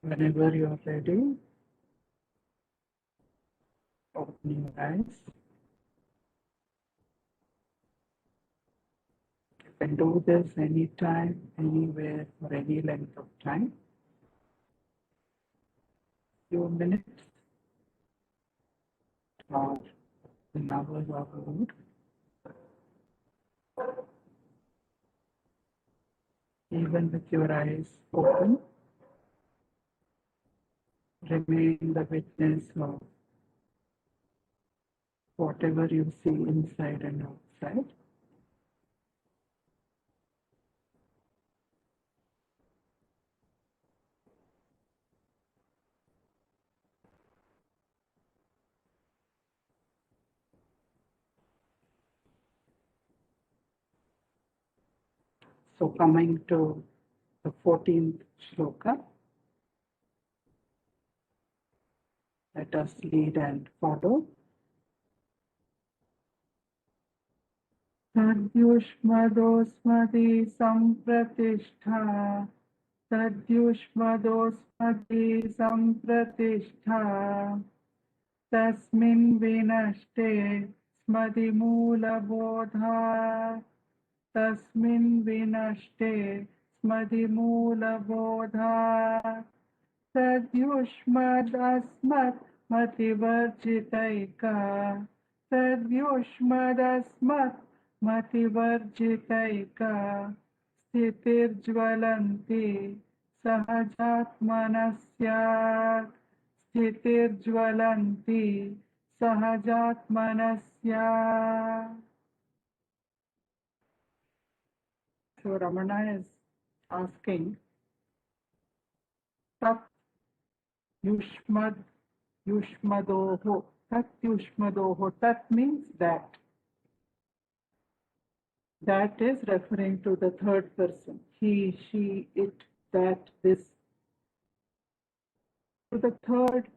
Whenever you are ready, open your eyes. You can do this anytime, anywhere, for any length of time. Few minutes or an hour or more. Even with your eyes open, remain the witness of whatever you see inside and outside. So coming to the 14th shloka, let us lead and follow. Tadyushmadosmadi sampratishtha. Tadyushmadosmadi sampratishtha. Tasmin vinashte smadimulabodha. Tasmin vinashte smadimulabodha. Tadyushmadasmat mativarjitaika. Tadyushmadasmat mativarjitaika. Sthitirjvalanti sahajatmanasya. Sthitirjvalanti Sahajatmanasya. So Ramana is asking, Tat Yushmad Yushmadoho. Tat Yushmadoho. Tat means that. That is referring to the third person. He, she, it, that, this. So the third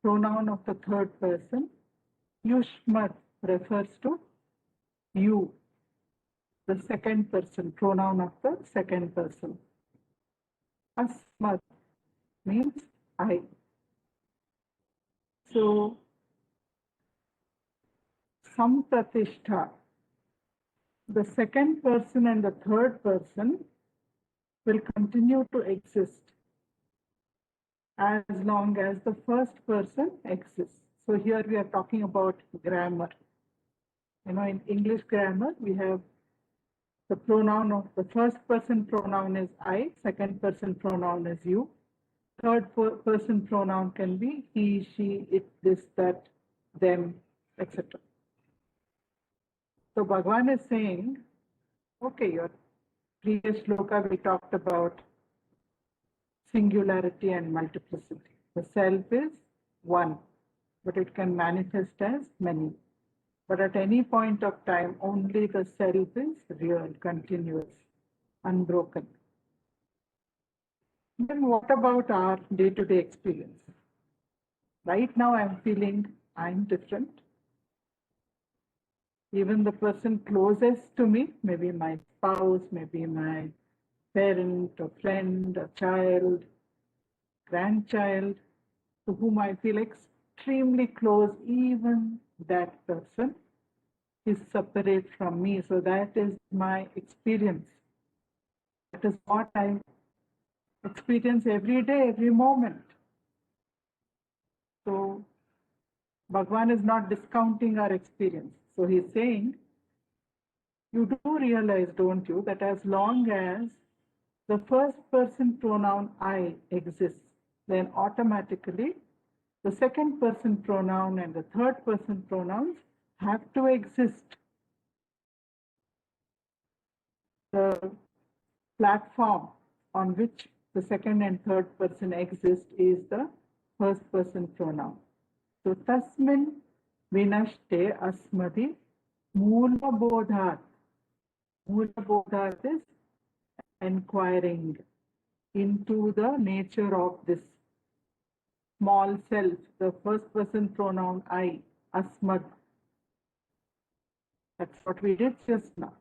pronoun of the third person, Yushmad, refers to you, the second person, pronoun of the second person. Asmad means I. So, Sampratishtha, the second person and the third person will continue to exist as long as the first person exists. So here we are talking about grammar. You know, in English grammar, we have the pronoun of the first person pronoun is I, second person pronoun is you. Third person pronoun can be he, she, it, this, that, them, etc. So Bhagavan is saying, okay, your previous shloka we talked about singularity and multiplicity. The self is one, but it can manifest as many. But at any point of time, only the self is real, continuous, unbroken. Then what about our day-to-day experience? Right now I'm feeling I'm different. Even the person closest to me, maybe my spouse, maybe my parent, or friend, or child, grandchild, to whom I feel extremely close, even that person is separate from me. So that is my experience. That is what I experience every day, every moment. So Bhagavan is not discounting our experience. So he's saying, you do realize, don't you, that as long as the first person pronoun I exists, then automatically the second person pronoun and the third person pronouns have to exist. The platform on which the second and third person exist is the first person pronoun. So tasmin vinashte asmadi moola bodhat. Moola bodhat is inquiring into the nature of this small self, the first person pronoun I, asmad. That's what we did just now.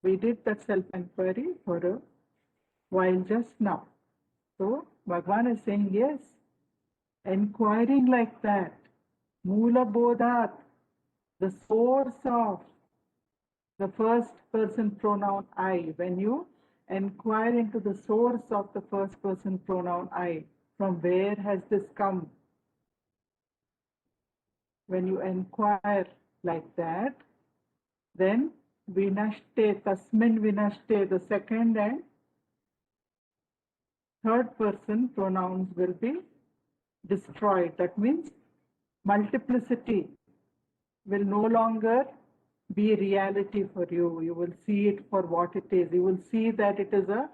We did that self-inquiry for a while just now. So Bhagavan is saying, yes, inquiring like that, Moola Bodhat, the source of the first person pronoun I, when you inquire into the source of the first person pronoun I, from where has this come? When you inquire like that, then vinashte, tasmin vinashte, the second and third person pronouns will be destroyed. That means multiplicity will no longer be reality for you. You will see it for what it is. You will see that it is a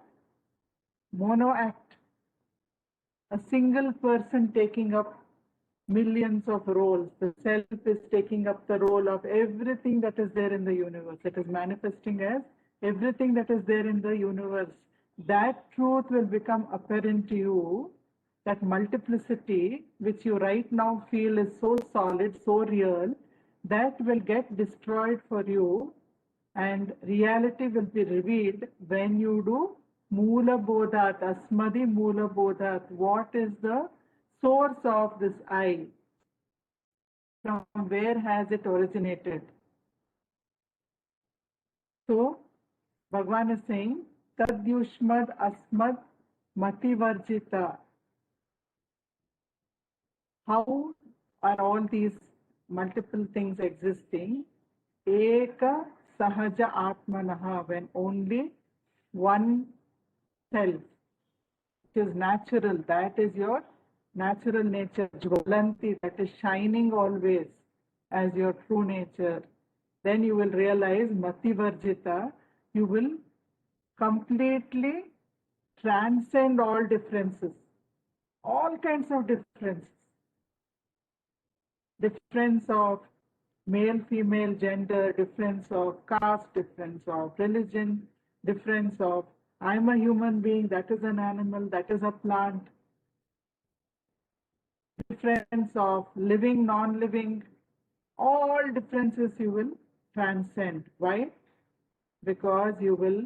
mono act, a single person taking up millions of roles. The self is taking up the role of everything that is there in the universe. It is manifesting as everything that is there in the universe. That truth will become apparent to you, that multiplicity, which you right now feel is so solid, so real, that will get destroyed for you, and reality will be revealed when you do Moola Bodhat, Asmadi Moola Bodhat. What is the source of this I? From where has it originated? So, Bhagavan is saying, Tadyushmad Asmad Mativarjita. How are all these multiple things existing? Eka Sahaja Atmanaha, when only one self, which is natural, that is your natural nature, Jvalanti, that is shining always as your true nature, then you will realize Mati Varjita, you will completely transcend all differences, all kinds of differences. Difference of male, female, gender, difference of caste, difference of religion, difference of I'm a human being, that is an animal, that is a plant, difference of living, non-living, all differences you will transcend. Why? Because you will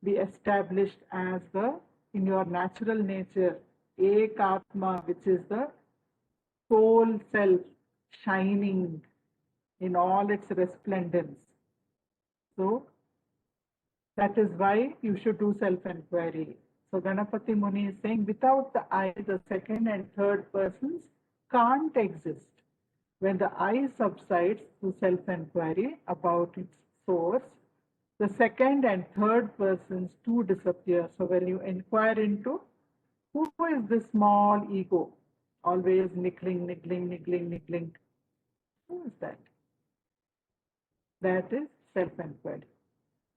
be established as in your natural nature, Ekatma, which is the soul self, shining in all its resplendence. So that is why you should do self-inquiry. So Ganapati Muni is saying, without the I, the second and third persons can't exist. When the I subsides to self-inquiry about its source, the second and third persons too disappear. So when you inquire into who is this small ego, always niggling, who is that? That is self-inquiry.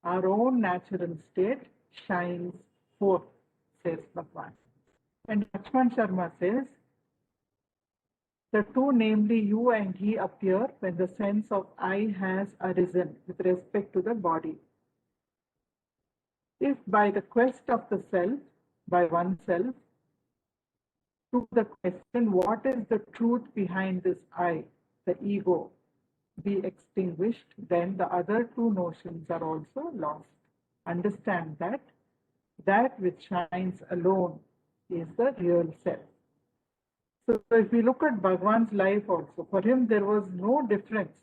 Our own natural state shines forth, says Bhagavan. And Lakshman Sharma says, the two, namely you and he, appear when the sense of I has arisen with respect to the body. If by the quest of the self, by oneself, to the question, what is the truth behind this I, the ego, be extinguished, then the other two notions are also lost. Understand that that which shines alone is the real self. So if we look at Bhagavan's life also, for him there was no difference.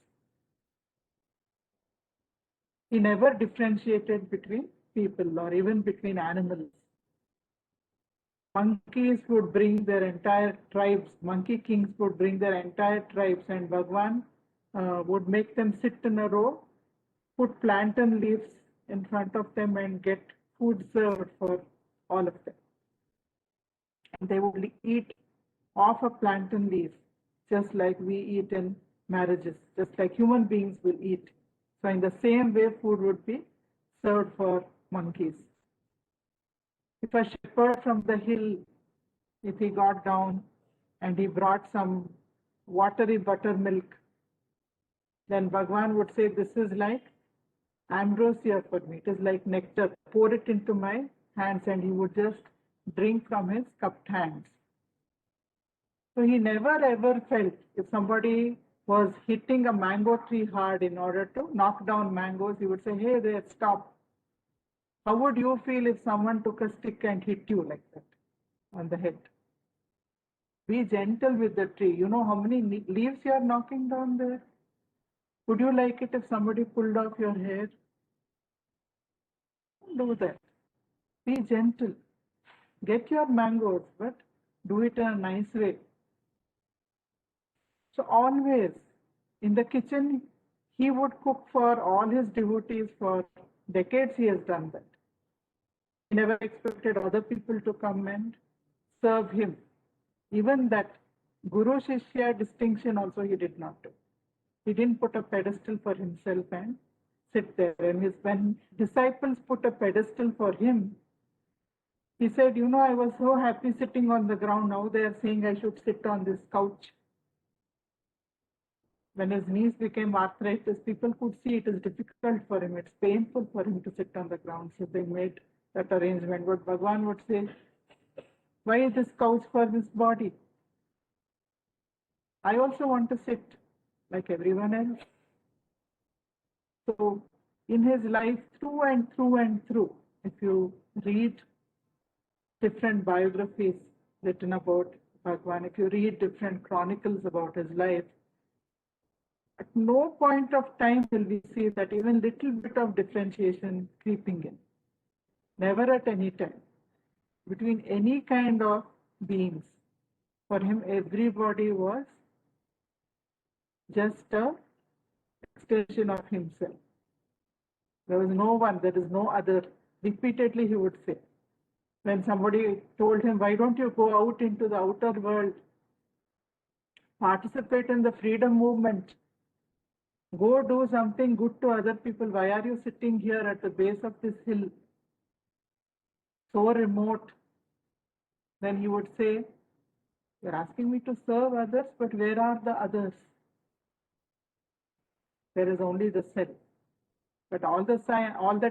He never differentiated between people or even between animals. Monkeys would bring their entire tribes, monkey kings would bring their entire tribes, and Bhagavan would make them sit in a row, put plantain leaves in front of them and get food served for all of them. And they would eat off a plantain leaf, just like we eat in marriages, just like human beings will eat. So in the same way, food would be served for monkeys. If a shepherd from the hill, if he got down and he brought some watery buttermilk, then Bhagavan would say, this is like ambrosia for me. It is like nectar. Pour it into my hands, and he would just drink from his cupped hands. So he never ever felt if somebody was hitting a mango tree hard in order to knock down mangoes, he would say, hey there, stop. How would you feel if someone took a stick and hit you like that on the head? Be gentle with the tree. You know how many leaves you are knocking down there? Would you like it if somebody pulled off your hair? Don't do that. Be gentle. Get your mangoes, but do it in a nice way. So always in the kitchen, he would cook for all his devotees. For decades he has done that. He never expected other people to come and serve him. Even that Guru Shishya distinction also he did not do. He didn't put a pedestal for himself and sit there. And when disciples put a pedestal for him, he said, you know, I was so happy sitting on the ground. Now they are saying I should sit on this couch. When his knees became arthritis, people could see it is difficult for him. It's painful for him to sit on the ground. So they made that arrangement. But Bhagavan would say, why is this couch for this body? I also want to sit like everyone else. So in his life, through and through and through, if you read different biographies written about Bhagavan, if you read different chronicles about his life, at no point of time will we see that even little bit of differentiation creeping in. Never at any time. Between any kind of beings. For him, everybody was just an extension of himself. There was no one, there is no other. Repeatedly he would say. When somebody told him, why don't you go out into the outer world participate in the freedom movement. Go do something good to other people. Why are you sitting here at the base of this hill, so remote? Then he would say, you're asking me to serve others, but where are the others? There is only the self. But all the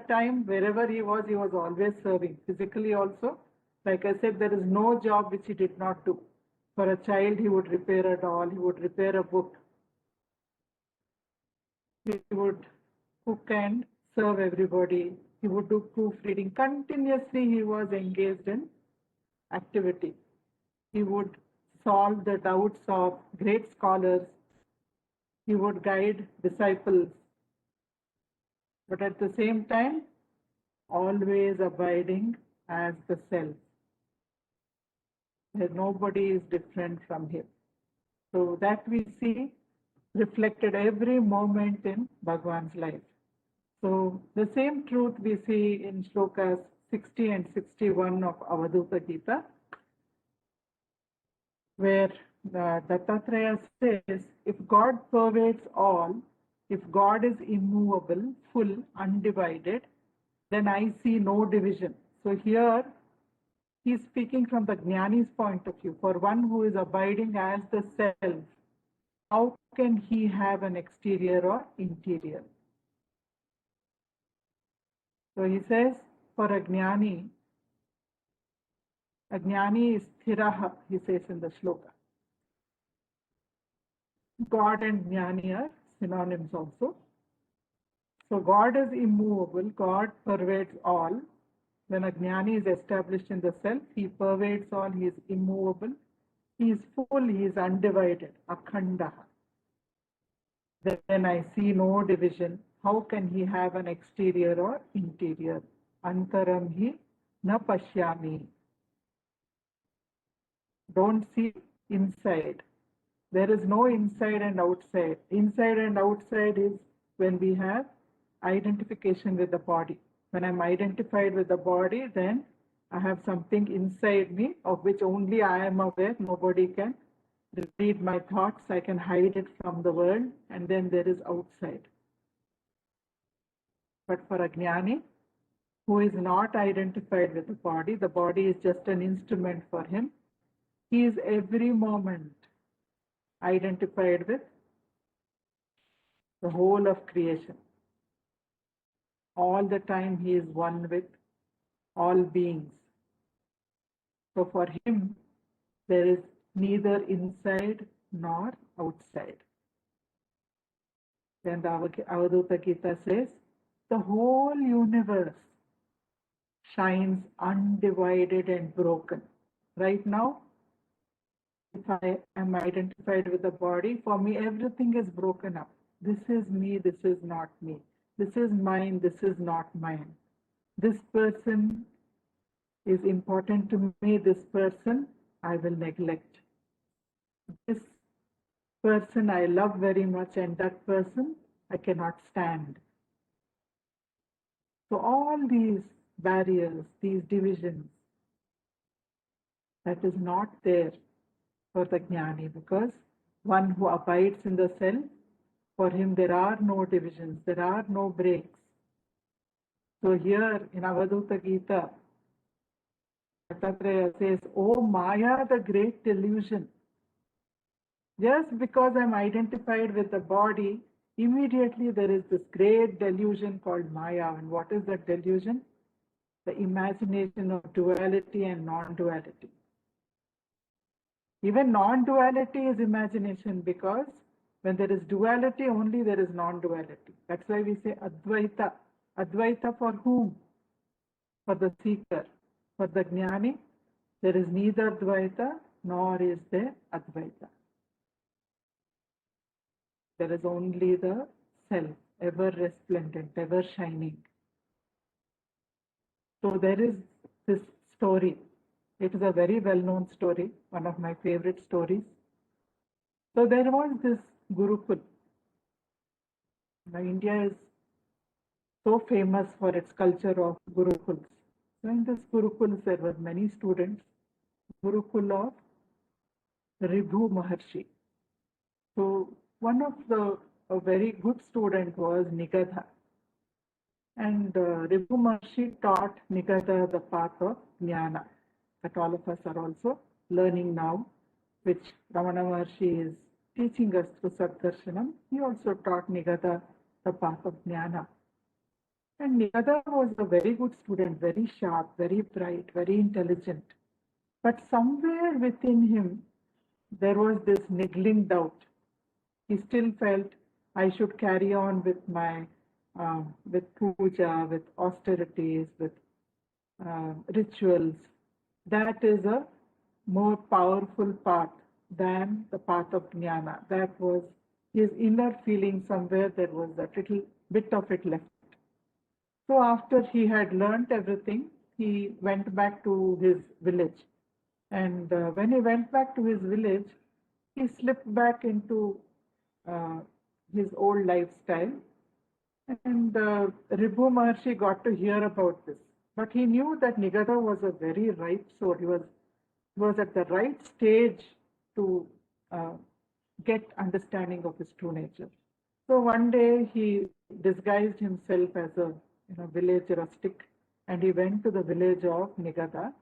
time, wherever he was always serving. Physically also, like I said, there is no job which he did not do. For a child, he would repair a doll, he would repair a book. He would cook and serve everybody. He would do proofreading. Continuously, he was engaged in activity. He would solve the doubts of great scholars. He would guide disciples. But at the same time, always abiding as the self. That nobody is different from him. So that we see reflected every moment in Bhagwan's life. So the same truth we see in shlokas 60 and 61 of Avadhuta Gita, where Dattatreya says, if God pervades all, if God is immovable, full, undivided, then I see no division. So here he's speaking from the Jnani's point of view. For one who is abiding as the self, how can he have an exterior or interior? So he says, for a Jnani is sthiraha, he says in the shloka. God and Jnani are synonyms also. So God is immovable, God pervades all. When a Jnani is established in the self, he pervades all, he is immovable, he is full, he is undivided, akhandaha. Then I see no division. How can he have an exterior or interior? Antaram hi na pashyami. Don't see inside. There is no inside and outside. Inside and outside is when we have identification with the body. When I'm identified with the body, then I have something inside me of which only I am aware. Nobody can read my thoughts. I can hide it from the world, and then there is outside. But for a Jnani who is not identified with the body is just an instrument for him. He is every moment identified with the whole of creation. All the time he is one with all beings. So for him, there is neither inside nor outside. Then the Avadhuta Gita says, the whole universe shines undivided and broken. Right now, if I am identified with the body, for me everything is broken up. This is me, this is not me. This is mine, this is not mine. This person is important to me, this person I will neglect. This person I love very much, and that person I cannot stand. So all these barriers, these divisions, that is not there for the Jnani, because one who abides in the self, for him there are no divisions, there are no breaks. So here in Avadhuta Gita, Dattatreya says, oh Maya, the great delusion. Just because I'm identified with the body, immediately there is this great delusion called Maya. And what is that delusion? The imagination of duality and non-duality. Even non-duality is imagination, because when there is duality, only there is non-duality. That's why we say Advaita. Advaita for whom? For the seeker. For the Jnani, there is neither Dvaita nor is there Advaita. There is only the self, ever resplendent, ever shining. So there is this story. It is a very well-known story, one of my favorite stories. So there was this Gurukul. Now, India is so famous for its culture of Gurukuls. So in this Gurukul, there were many students. Gurukul of Ribhu Maharshi. So one of a very good student was Nigadha. And Ripu Maharshi taught Nigadha the path of Jnana that all of us are also learning now, which Ramana Maharshi is teaching us through Saddarshanam. He also taught Nigadha the path of Jnana. And Nigadha was a very good student, very sharp, very bright, very intelligent. But somewhere within him, there was this niggling doubt. He still felt I should carry on with my with puja, with austerities, with rituals. That is a more powerful path than the path of jnana. That was his inner feeling. Somewhere there was that little bit of it left. So after he had learnt everything, he went back to his village. And when he went back to his village, he slipped back into his old lifestyle. And Ripu Maharshi got to hear about this. But he knew that Nigadha was a very ripe soul. He was at the right stage to get understanding of his true nature. So one day he disguised himself as a village rustic, and he went to the village of Nigadha.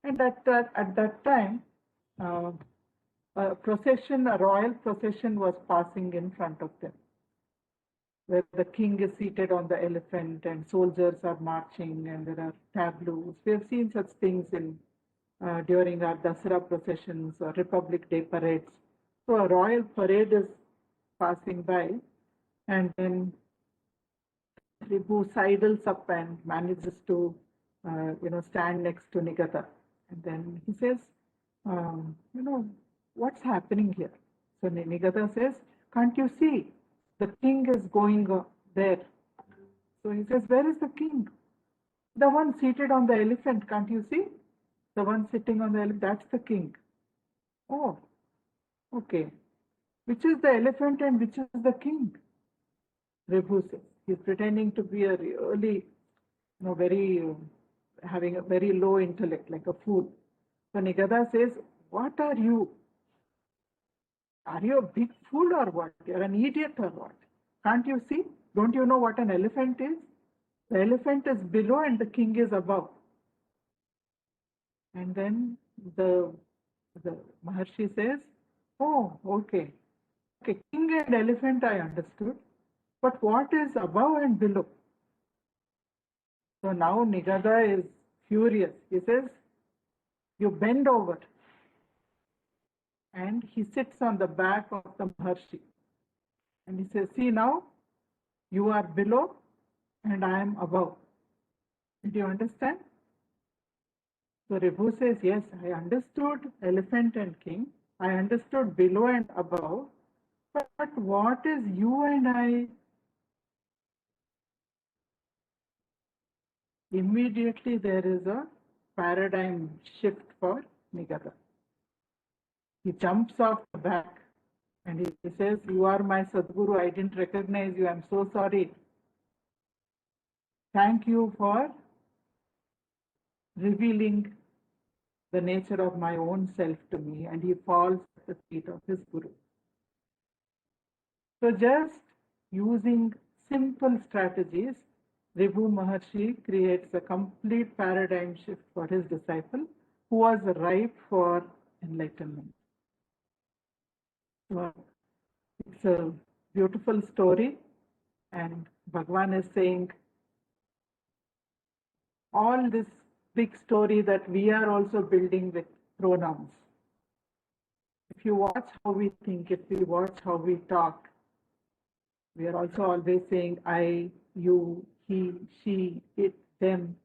And at that time, a royal procession was passing in front of them, where the king is seated on the elephant and soldiers are marching and there are tableaus. We have seen such things during our Dasara processions or Republic Day parades. So a royal parade is passing by, and then Ripu sidles up and manages to stand next to Nigadha. And then he says, what's happening here? So Nigadha says, can't you see? The king is going there. So he says, where is the king? The one seated on the elephant, can't you see? The one sitting on the elephant, that's the king. Oh, okay. Which is the elephant and which is the king? Ripu says. He's pretending to be a really, having a very low intellect, like a fool. So Nigadha says, what are you? Are you a big fool or what? You're an idiot or what? Can't you see? Don't you know what an elephant is? The elephant is below and the king is above. And then the Maharshi says, oh, okay. Okay, king and elephant I understood. But what is above and below? So now Nigadha is furious. He says, you bend over. And he sits on the back of the Maharshi. And he says, see now, you are below and I am above. Did you understand? So Ripu says, yes, I understood elephant and king. I understood below and above. But what is you and I? Immediately there is a paradigm shift for Nigadha. He jumps off the back and he says, you are my Sadguru. I didn't recognize you. I'm so sorry. Thank you for revealing the nature of my own self to me. And he falls at the feet of his Guru. So just using simple strategies, Ripu Maharshi creates a complete paradigm shift for his disciple who was ripe for enlightenment. So it's a beautiful story, and Bhagavan is saying all this big story that we are also building with pronouns. If you watch how we think, if we watch how we talk, we are also always saying I, you, he, she, it, them.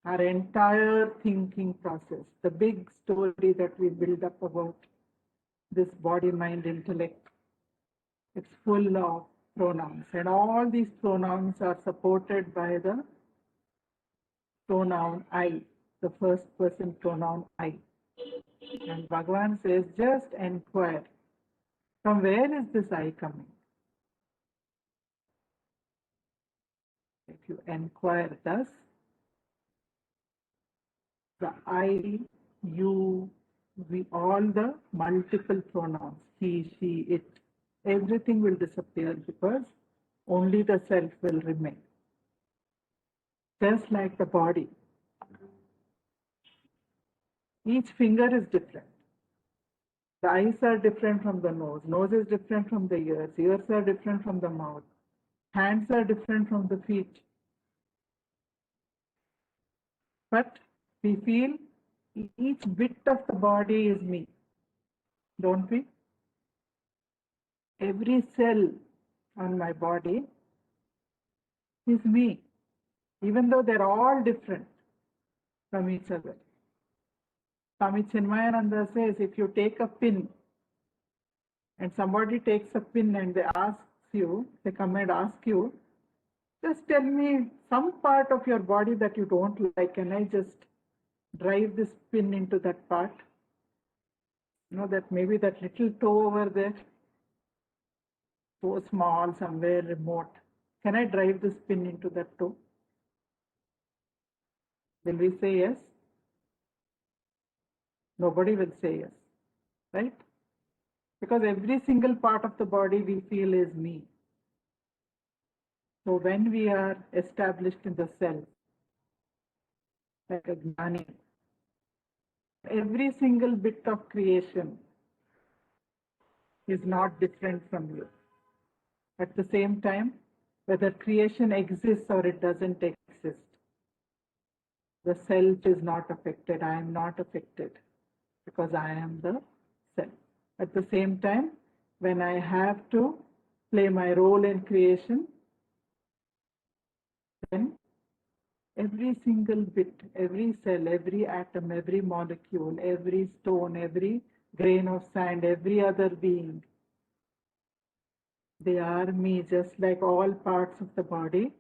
Our entire thinking process, the big story that we build up about this body, mind, intellect, it's full of pronouns. And all these pronouns are supported by the pronoun I, the first person pronoun I. And Bhagavan says, just inquire. From where is this I coming? If you inquire thus, the I, you, we, all the multiple pronouns, he, she, it. Everything will disappear because only the self will remain. Just like the body. Each finger is different. The eyes are different from the nose. Nose is different from the ears. Ears are different from the mouth. Hands are different from the feet. But we feel each bit of the body is me, don't we? Every cell on my body is me, even though they're all different from each other. Swami Chinmayananda says, if you take a pin and somebody takes a pin and they ask you, they come and ask you, just tell me some part of your body that you don't like, can I just drive this pin into that part? You know, that maybe that little toe over there, so small, somewhere remote. Can I drive this pin into that toe? Will we say yes? Nobody will say yes, right? Because every single part of the body we feel is me. So when we are established in the self, like a Gnani, every single bit of creation is not different from you. At the same time, whether creation exists or it doesn't exist, the self is not affected. I am not affected because I am the self. At the same time, when I have to play my role in creation, then every single bit, every cell, every atom, every molecule, every stone, every grain of sand, every other being, they are me, just like all parts of the body.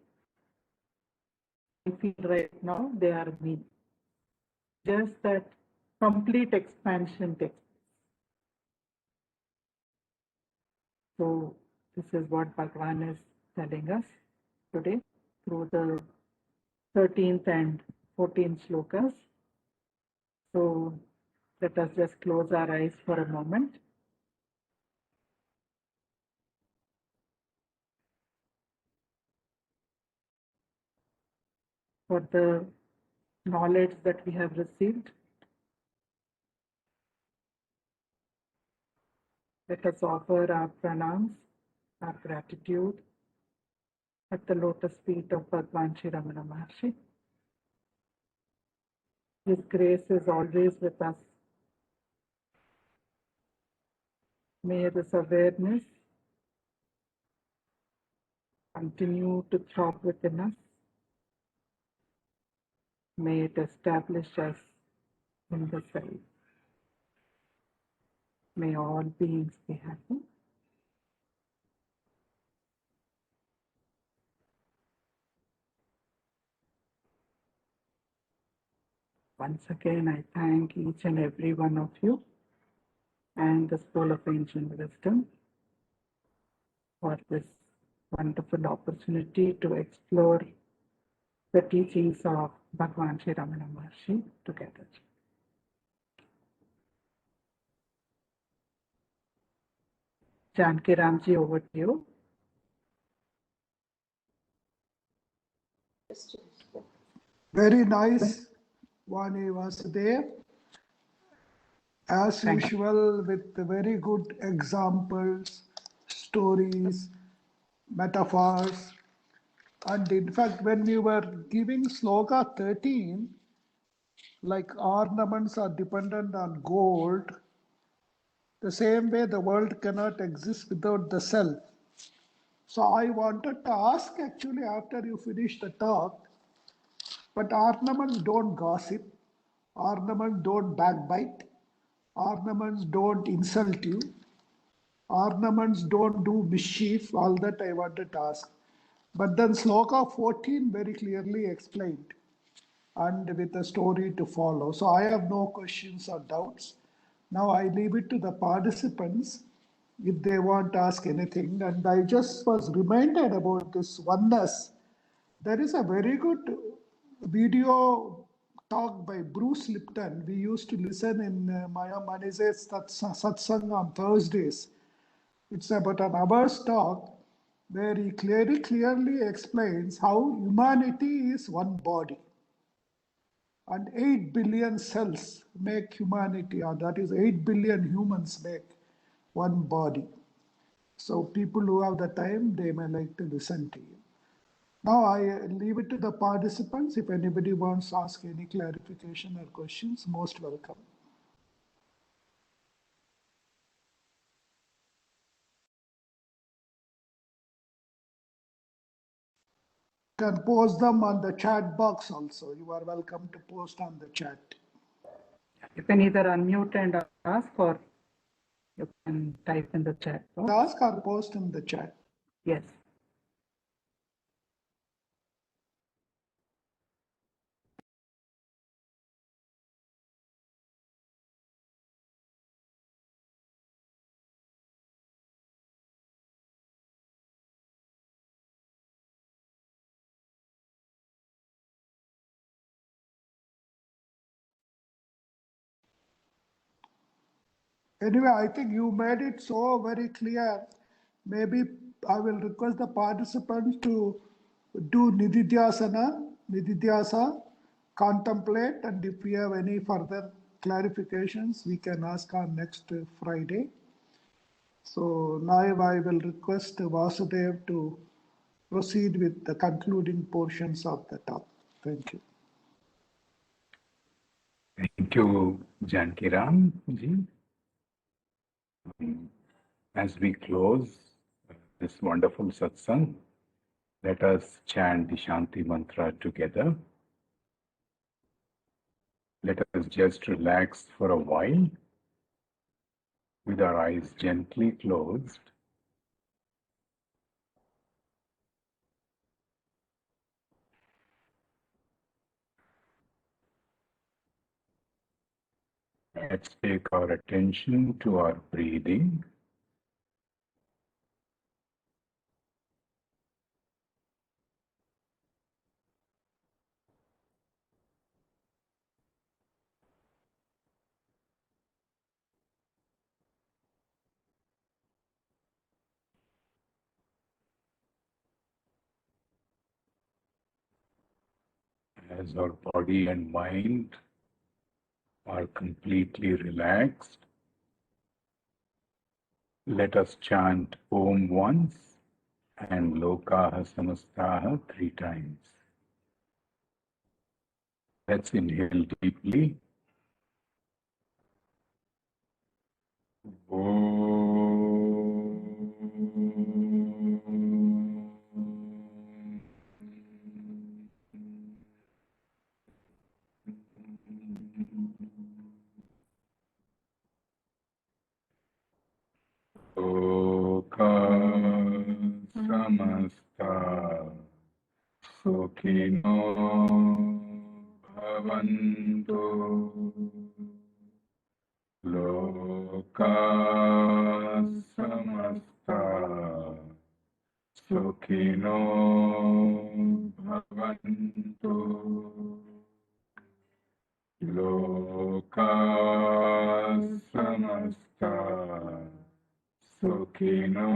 I feel right now they are me. Just that complete expansion takes place. So this is what Bhagavan is telling us today through the 13th and 14th shlokas. So let us just close our eyes for a moment. For the knowledge that we have received, let us offer our pranams, our gratitude at the lotus feet of Bhagavan Sri Ramana Maharshi. His grace is always with us. May this awareness continue to throb within us. May it establish us in the self. May all beings be happy. Once again, I thank each and every one of you and the School of Ancient Wisdom for this wonderful opportunity to explore the teachings of Bhagavan Sri Ramana Maharshi together. Janki Ramji, over to you. Very nice, Vani Vasudev. As Thank you. usual, with very good examples, stories, metaphors. And in fact, when we were giving Sloka 13, like ornaments are dependent on gold, the same way the world cannot exist without the self. So I wanted to ask actually after you finish the talk, but ornaments don't gossip, ornaments don't backbite, ornaments don't insult you, ornaments don't do mischief, all that I wanted to ask. But then Sloka 14 very clearly explained and with a story to follow. So I have no questions or doubts. Now I leave it to the participants if they want to ask anything. And I just was reminded about this oneness. There is a very good video talk by Bruce Lipton. We used to listen in Maya Manise's satsang on Thursdays. It's about an hour's talk where he clearly explains how humanity is one body. And 8 billion cells make humanity, or that is 8 billion humans make one body. So people who have the time, they may like to listen to you. Now I leave it to the participants. If anybody wants to ask any clarification or questions, most welcome. You can post them on the chat box also. You are welcome to post on the chat. You can either unmute and ask, or you can type in the chat box. Ask or post in the chat. Yes. Anyway, I think you made it so very clear. Maybe I will request the participants to do Nididhyasa, contemplate, and if we have any further clarifications, we can ask on next Friday. So now I will request Vasudev to proceed with the concluding portions of the talk. Thank you. Thank you, Jankiram ji. As we close this wonderful satsang, let us chant the Shanti mantra together. Let us just relax for a while with our eyes gently closed. Let's take our attention to our breathing. As our body and mind are completely relaxed, let us chant Om once and Lokaha Samastaha 3 times. Let's inhale deeply. Loka samasta sukhino bhavantu. Loka samasta sukhino bhavantu. Loka samasta sukhino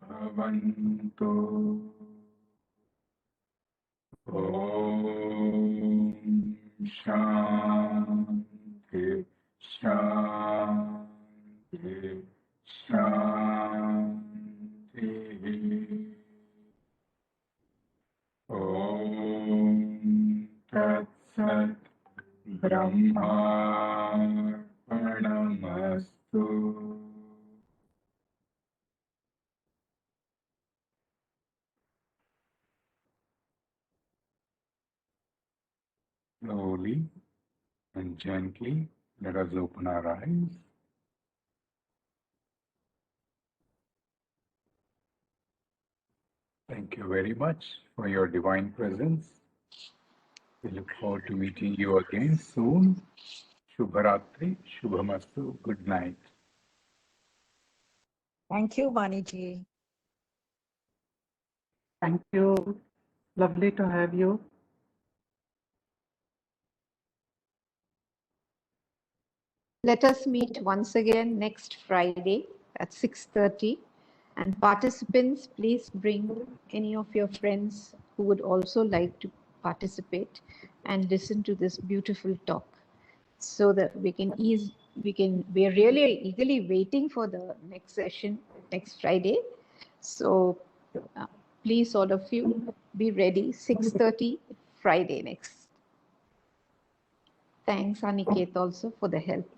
bhavantu. Om Shanti Shanti Shanti. Om Tat Sat Brahmarpanamastu. Slowly and gently, let us open our eyes. Thank you very much for your divine presence. We look forward to meeting you again soon. Shubharatri, Shubhamastu, good night. Thank you, Vaniji. Thank you. Lovely to have you. Let us meet once again next Friday at 6:30. And participants, please bring any of your friends who would also like to participate and listen to this beautiful talk, so that we're really eagerly waiting for the next session next Friday. So please, all of you, be ready, 6:30 Friday next. Thanks, Aniket, also for the help.